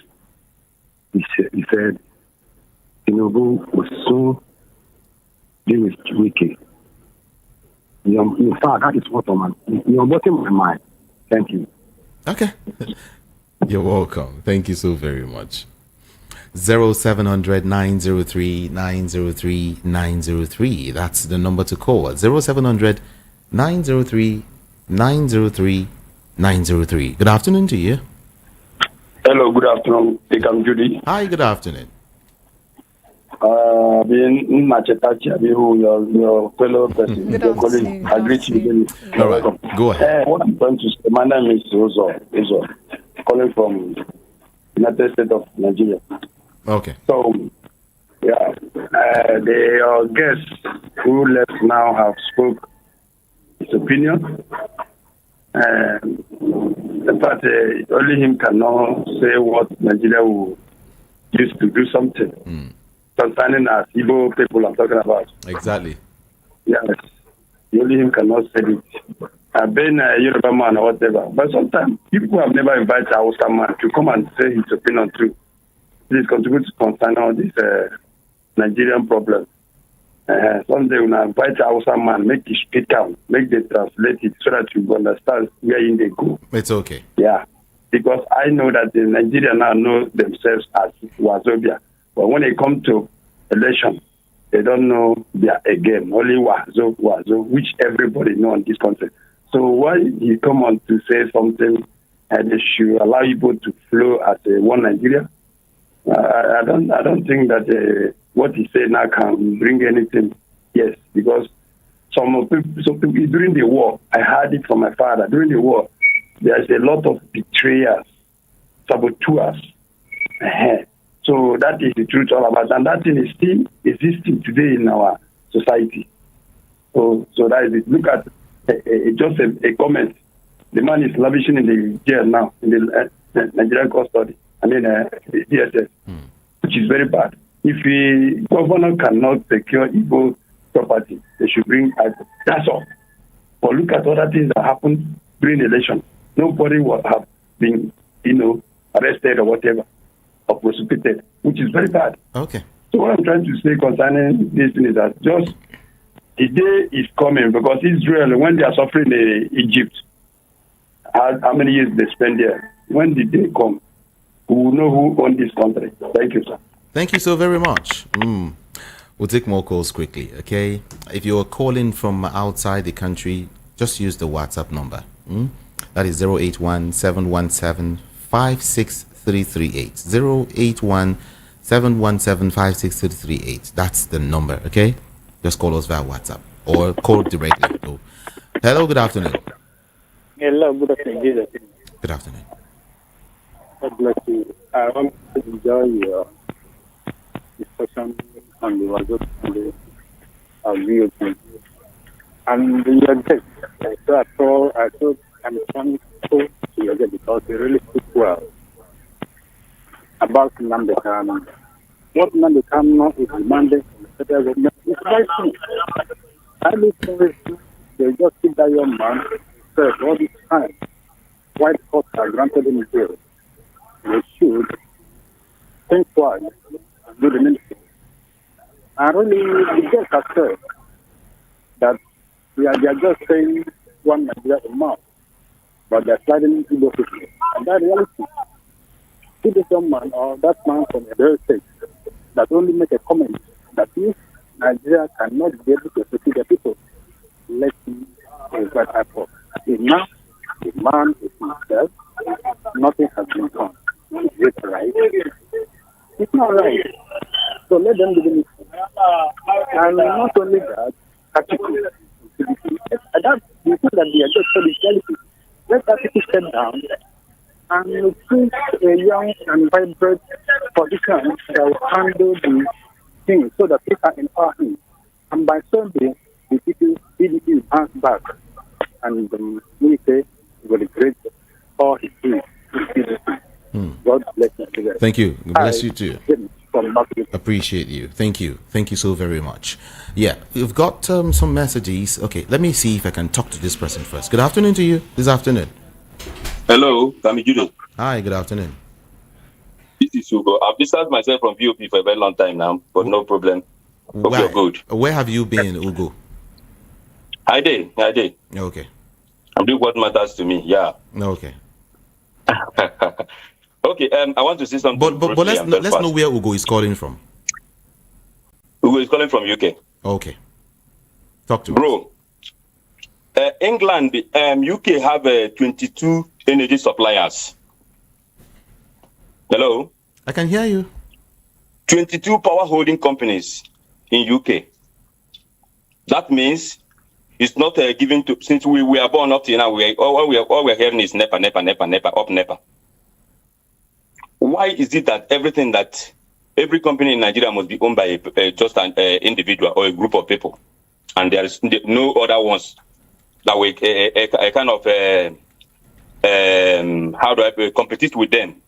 He said, Tinubu will soon deal with Wiki. In fact, that is what you're bottom of my mind. Thank you. Okay. You're welcome. Thank you so very much. 0700 903 903 903. That's the number to call. 0700 903 903 903. Good afternoon to you. Hello, good afternoon. I'm Judy. Hi, good afternoon. Being Machetachi, your fellow person, your colleague, I greet you. All right, go ahead. What I'm going to say, my name is Ozo, calling from United States of Nigeria. Okay. So, yeah, the guests who left now have spoke his opinion. In fact, only him cannot say what Nigeria will use to do something. Concerning us, Igbo people I'm talking about. Exactly. Yes. Only him cannot say it. I've been a Yoruba man or whatever. But sometimes people have never invited a Hausa man to come and say his opinion too. Please contribute to concern on this Nigerian problem. Someday when I invite a Hausa man, make it speak out, make they translate it so that you understand where in they go. It's okay. Yeah. Because I know that the Nigerians now know themselves as Wazobia. But when they come to election, they don't know their again. Only Wazo, which everybody know in this country. So why he come on to say something they should allow Igbo to flow as one Nigeria. I don't think that what he said now can bring anything. Yes, because some people during the war, I heard it from my father. During the war, there's a lot of betrayers, saboteurs. So that is the truth all about, and that thing is still existing today in our society. So that is it. Look at just a comment. The man is lavishing in the jail now, in the Nigerian custody, the DSS, which is very bad. If the governor cannot secure Igbo property, they should bring IPOB. That's all. But look at other things that happened during the election. Nobody will have been, arrested or whatever, or prosecuted, which is very bad. Okay. So what I'm trying to say concerning this thing is that just the day is coming, because Israel, when they are suffering in Egypt, how many years they spend there? When the day comes, we will know who owns this country. Thank you, sir. Thank you so very much. We'll take more calls quickly, okay? If you're calling from outside the country, just use the WhatsApp number. That is 081-717-56338. 081-717-56338. That's the number, okay? Just call us via WhatsApp or call directly. So, hello, good afternoon. Hello, good afternoon. Jesus. Good afternoon. God bless you. I want to enjoy your discussion on the WhatsApp and the VOP. And your guest, I thought I'm trying to your guest because you really speak well about Nambekam. What Nambekam is demanding from the federal government is very simple. I listen, they just keep that young man served all this time. White courts are granted him jail. They should think twice and do the ministry. And really, the guest has said that they are just saying one Nigeria a month, but they're sliding Igbo people. And that reality, see this young man or that man from a very state that only make a comment that if Nigeria cannot be able to secure the people, let him invite IPOB. Now, the man is himself, nothing has been done. Is it right? It's not right. So let them do the ministry. And not only that, article. That you think that they are just telling reality. Let article step down and choose a young and vibrant politician that will handle the things so that people are empowered him. And by Sunday, the people, PDP will bounce back. And we say, will regret all his deeds. God bless you. Thank you. God bless you too. From Appreciate you. Thank you. Thank you so very much. Yeah, we've got some messages. Okay, let me see if I can talk to this person first. Good afternoon to you this afternoon. Hello, Kamijudo. Hi, good afternoon. This is Ugo. I've distanced myself from VOP for a very long time now, but no problem. Hope you're good. Where have you been, Ugo? I did. Okay. I'm doing what matters to me. Yeah. Okay. Okay. I want to say something. But let's know where Ugo is calling from. Ugo is calling from UK. Okay. Talk to bro. England, UK have 22 energy suppliers. Hello. I can hear you. 22 power holding companies in UK. That means it's not given to, since we were born up till now, all we're hearing is NEPA, up NEPA. Why is it that everything that every company in Nigeria must be owned by just an individual or a group of people, and there is no other ones that we kind of how do I compete with them?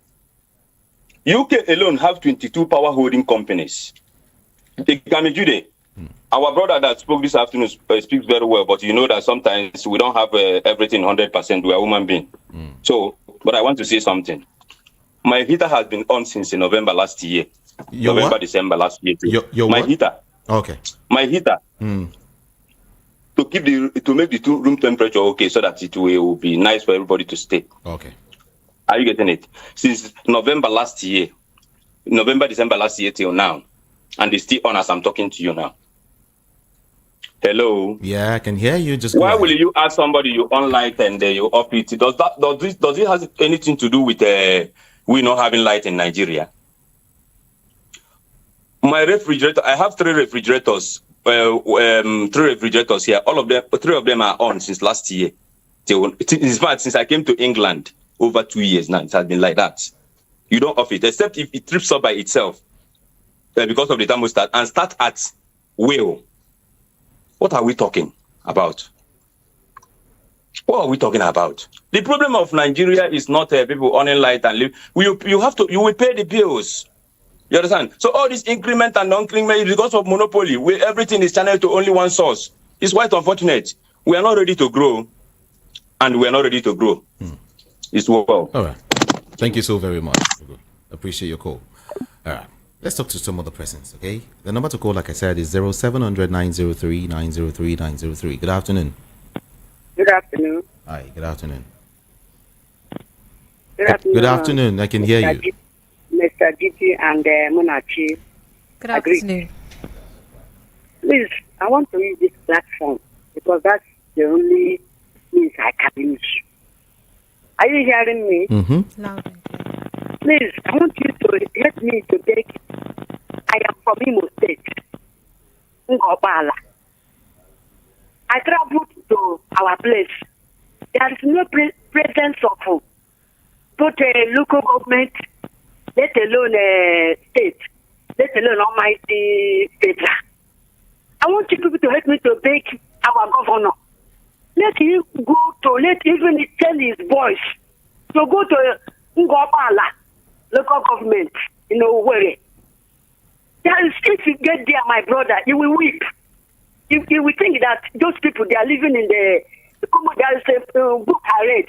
UK alone have 22 power holding companies. Jude, our brother that spoke this afternoon speaks very well, but you know that sometimes we don't have everything 100%. We are human beings. So, but I want to say something. My heater has been on since November last year. December last year. My heater. Okay. My heater. To make the room temperature okay, so that it will be nice for everybody to stay. Okay. Are you getting it? Since November, December last year till now, and it's still on as I'm talking to you now. Hello. Yeah, I can hear you. Just go Why ahead. will you ask somebody you on light and you off it? Does it has anything to do with we not having light in Nigeria? My refrigerator, I have three refrigerators here. Three of them are on since last year. In fact, since I came to England over 2 years now, it has been like that. You don't off it, except if it trips up by itself because of the thermostat and start at will. What are we talking about? What are we talking about? The problem of Nigeria is not people owning light and live. You will pay the bills. You understand? So all this increment and non-increment is because of monopoly, where everything is channeled to only one source. It's quite unfortunate. We are not ready to grow, and we are not ready to grow. It's well. All right. Thank you so very much. Appreciate your call. All right. Let's talk to some other persons, okay? The number to call, like I said, is 0700 903 903 903. Good afternoon. Good afternoon. Hi, good afternoon. Good afternoon. Good afternoon. I can hear you. Mr. Giti and Monachi. Good afternoon. Please, I want to use this platform because that's the only means I can use. Are you hearing me? Mm-hmm. Loud and clear. Please, I want you to help me to take. I am from Imo State, Ngobala. I traveled to our place. There is no presence of both local government, let alone state, let alone almighty federal. I want you people to help me to beg our governor. Let him even tell his boys to go to Ngobala local government in Owerri. If you get there, my brother, you will weep. You will think that those people, they are living in there is a book I read,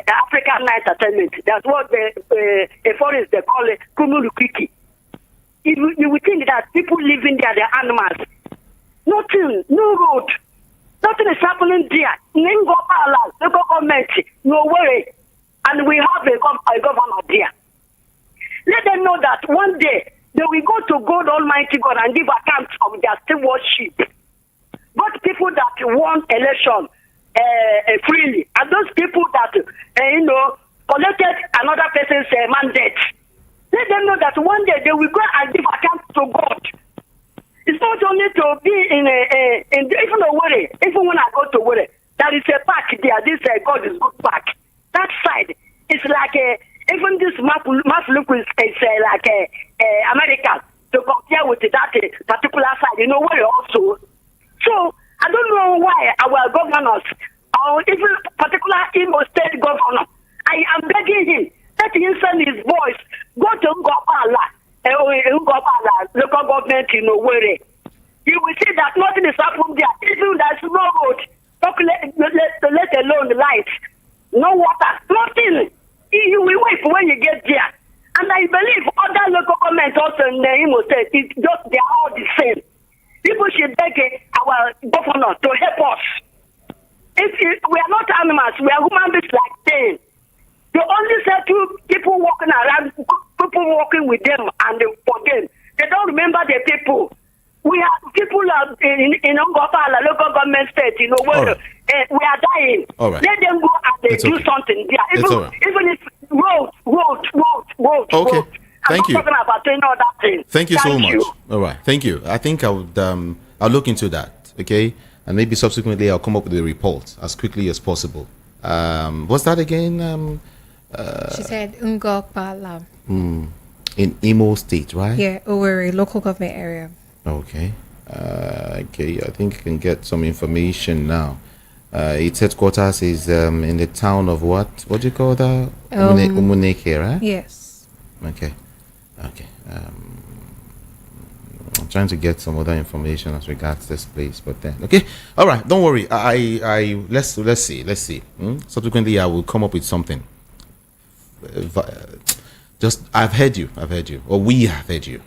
African Night Entertainment. That's what the forest they call it, Kumulukiki. You will think that people living there, they're animals. Nothing, no road. Nothing is happening there. Ngobala local government, no worry. And we have a governor there. Let them know that one day they will go to God Almighty God and give account of their stewardship. But people that won election freely, and those people that collected another person's mandate, let them know that one day they will go and give account to God. It's not only to be in even Owerri, even when I go to Owerri, there is a park there. This God is good park. That side is like even this map look is like America to compare with that particular side. Where also. So I don't know why our governors, or even particular Imo State governor, I am begging him that he send his boys go to Ngobala local government in Owerri. You will see that nothing is happening there. Even there's no road, let alone light, no water, nothing. You will wait when you get there. And I believe other local governments also in the Imo State, they are all the same. People should beg our governor to help us. We are not animals, we are human beings like them. They only say to people walking around, people walking with them and for them. They don't remember the people. We have people in Ngobala local government state, where we are dying. All right. Let them go and do something there. Even if road. Okay. Thank you. I'm not talking about any other thing. Thank you so much. All right. Thank you. I think I'll look into that. Okay. And maybe subsequently I'll come up with a report as quickly as possible. What's that again? She said Ngobala. In Imo State, right? Yeah, Owerri, local government area. Okay. Okay. I think I can get some information now. Its headquarters is in the town of what? What do you call that? Umuneke, right? Yes. Okay. Okay. I'm trying to get some other information as regards this place, but then okay. All right. Don't worry. Let's see. Subsequently, I will come up with something. I've heard you, or we have heard you.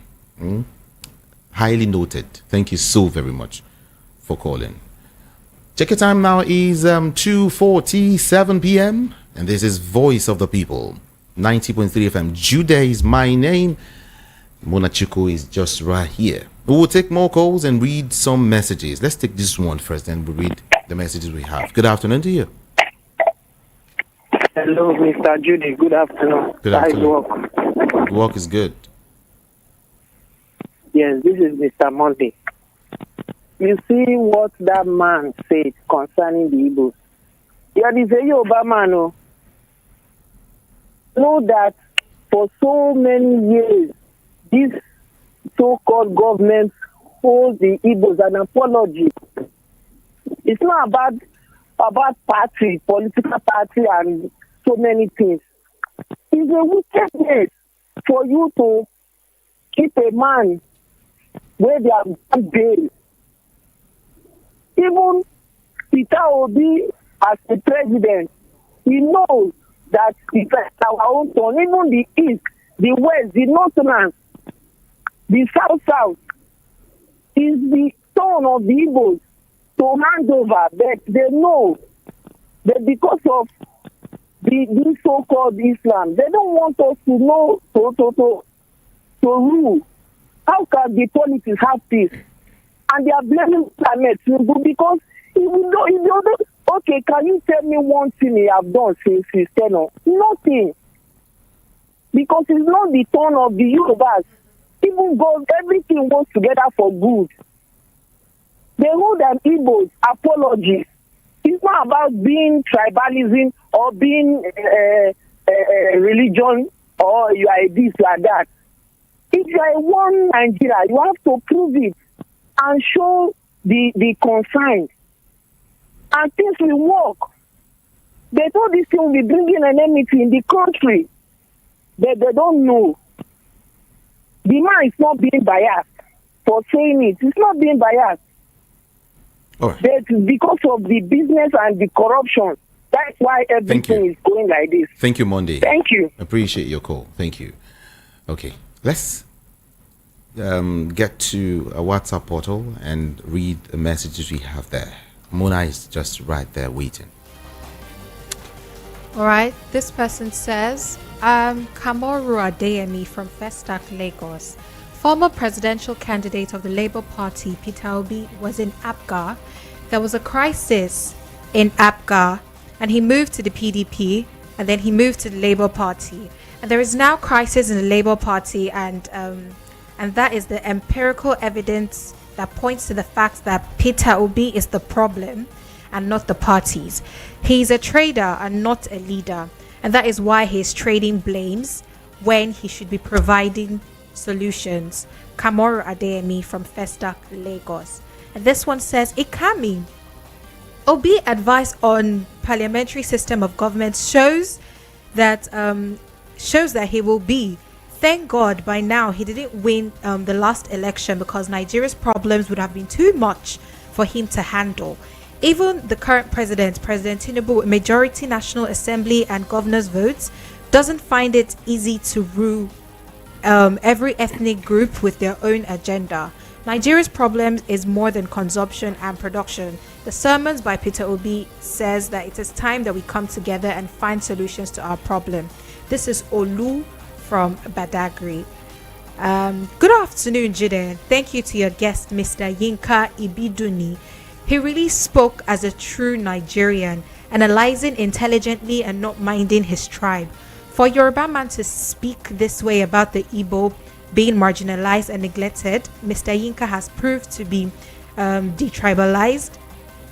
Highly noted. Thank you so very much for calling. Check your time now is 2:47 p.m. and this is Voice of the People, 90.3 FM. Jude is my name. Monachuku is just right here. We will take more calls and read some messages. Let's take this one first, then we'll read the messages we have. Good afternoon to you. Hello, Mr. Judy. Good afternoon. Good afternoon. Work is good. Yes, this is Mr. Monday. You see what that man said concerning the Igbos. Yeah, this is a Yoruba man. Oh. Know that for so many years, this so-called government owes the Igbos an apology. It's not about party, political party, and so many things. It's a wickedness for you to keep a man where they have done bail. Even Peter Obi, as the president, he knows that it's our own son. Even the East, the West, the Northerners, the South is the son of the Igbos to hand over. But they know that because of this so-called Islam, they don't want us to know to rule. How can the politics have peace? And they are blaming climate because okay, can you tell me one thing he have done since his tenure? Nothing. Because it's not the turn of the Yorubas. Even God, everything works together for good. They hold an Igbo's apology. It's not about being tribalism or being religion or you are this, you are that. If you are one Nigeria, you have to prove it and show the concern. And things will work. They thought this thing will be bringing an enmity in the country. But they don't know. The man is not being biased for saying it. It's not being biased. Right. But because of the business and the corruption, that's why everything is going like this. Thank you, Monday. Thank you. Appreciate your call. Thank you. Okay, let's get to a WhatsApp portal and read the messages we have there. Mona is just right there waiting. All right, this person says, Kamoru Adeyemi from Festac, Lagos. Former presidential candidate of the Labour Party, Peter Obi, was in APGA. There was a crisis in APGA, and he moved to the PDP, and then he moved to the Labour Party. And there is now crisis in the Labour Party, and that is the empirical evidence that points to the fact that Peter Obi is the problem and not the parties. He's a trader and not a leader, and that is why he's trading blames when he should be providing solutions. Kamoru Adeyemi from Festac, Lagos. And this one says, Ikami, Obi advice on parliamentary system of government shows that he will be. Thank God by now he didn't win the last election, because Nigeria's problems would have been too much for him to handle. Even the current President Tinubu, with majority National Assembly and governors' votes, doesn't find it easy to rule every ethnic group with their own agenda. Nigeria's problems is more than consumption and production. The sermons by Peter Obi says that it is time that we come together and find solutions to our problem. This is Olu from Badagry. Good afternoon, Jude. Thank you to your guest, Mr. Yinka Ibiduni. He really spoke as a true Nigerian, analyzing intelligently and not minding his tribe. For Yoruba man to speak this way about the Igbo being marginalized and neglected, Mr. Yinka has proved to be detribalized.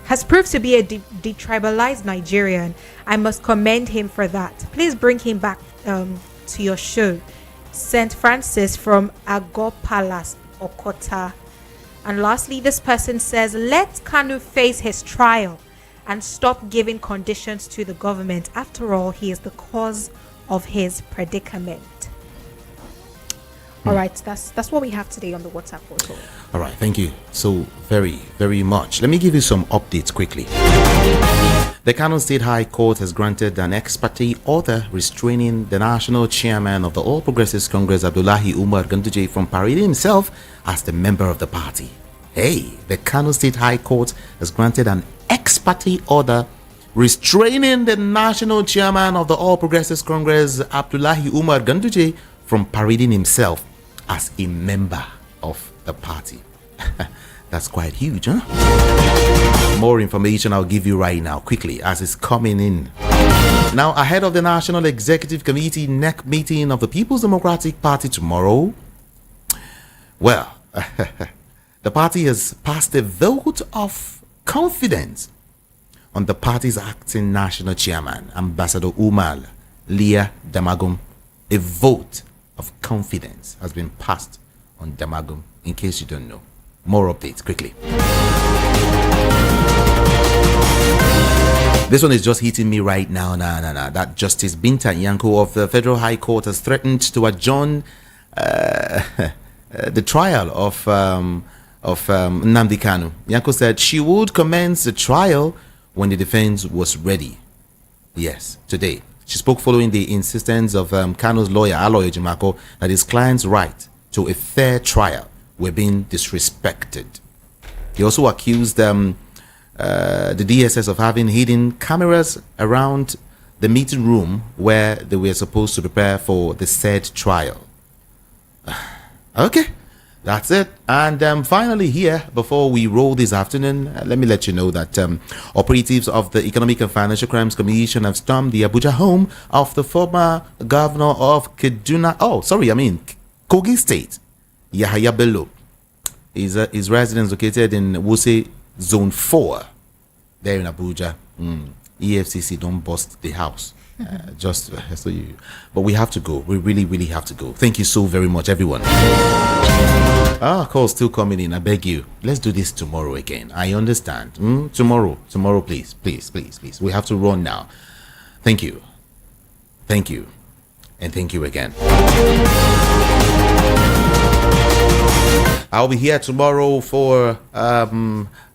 Has proved to be a detribalized Nigerian. I must commend him for that. Please bring him back to your show. St. Francis from Agor Palace, Okota. And lastly, this person says, let Kanu face his trial and stop giving conditions to the government. After all, he is the cause of his predicament. All right, that's what we have today on the WhatsApp portal. All right, thank you so very, very much. Let me give you some updates quickly. The Kano State High Court has granted an ex parte order restraining the national chairman of the All Progressives Congress, Abdullahi Umar Ganduje, from parading himself as the member of the party. Hey, the Kano State High Court has granted an ex parte order restraining the national chairman of the All Progressives Congress, Abdullahi Umar Ganduje, from parading himself as a member of the the party. That's quite huge, huh? More information I'll give you right now, quickly, as it's coming in. Now, ahead of the National Executive Committee NEC meeting of the People's Democratic Party tomorrow, well, the party has passed a vote of confidence on the party's acting national chairman, Ambassador Umar Leah Damagum. A vote of confidence has been passed on Damagum, in case you don't know. More updates quickly. This one is just hitting me right now. That Justice Binta Yanko of the Federal High Court has threatened to adjourn the trial of Nnamdi Kanu. Yanko said she would commence the trial when the defense was ready. Yes, today. She spoke following the insistence of Kanu's lawyer, Ijeoma, that his client's right to a fair trial were being disrespected. He also accused the DSS of having hidden cameras around the meeting room where they were supposed to prepare for the said trial. Okay, that's it. And finally here, before we roll this afternoon, let me let you know that operatives of the Economic and Financial Crimes Commission have stormed the Abuja home of the former governor of Kogi State, Yahaya Bello. His residence located in Wuse Zone 4, there in Abuja. EFCC don't bust the house. Just so you. But we have to go. We really, really have to go. Thank you so very much, everyone. Calls still coming in. I beg you. Let's do this tomorrow again. I understand. Tomorrow, please. We have to run now. Thank you. And thank you again. I'll be here tomorrow for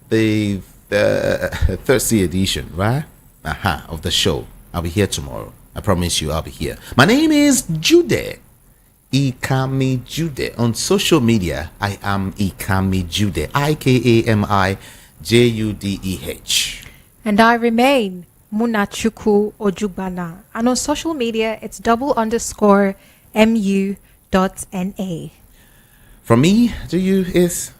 the Thursday edition, right? Of the show. I'll be here tomorrow. I promise you I'll be here. My name is Jude. Ikami Jude. On social media, I am Ikami Jude. IKAMIJUDEH. And I remain Munachuku Ojubana. And on social media, it's _MU.NA. From me to you is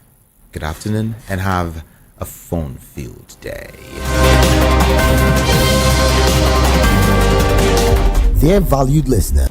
good afternoon and have a fun-filled day. Dear valued listener,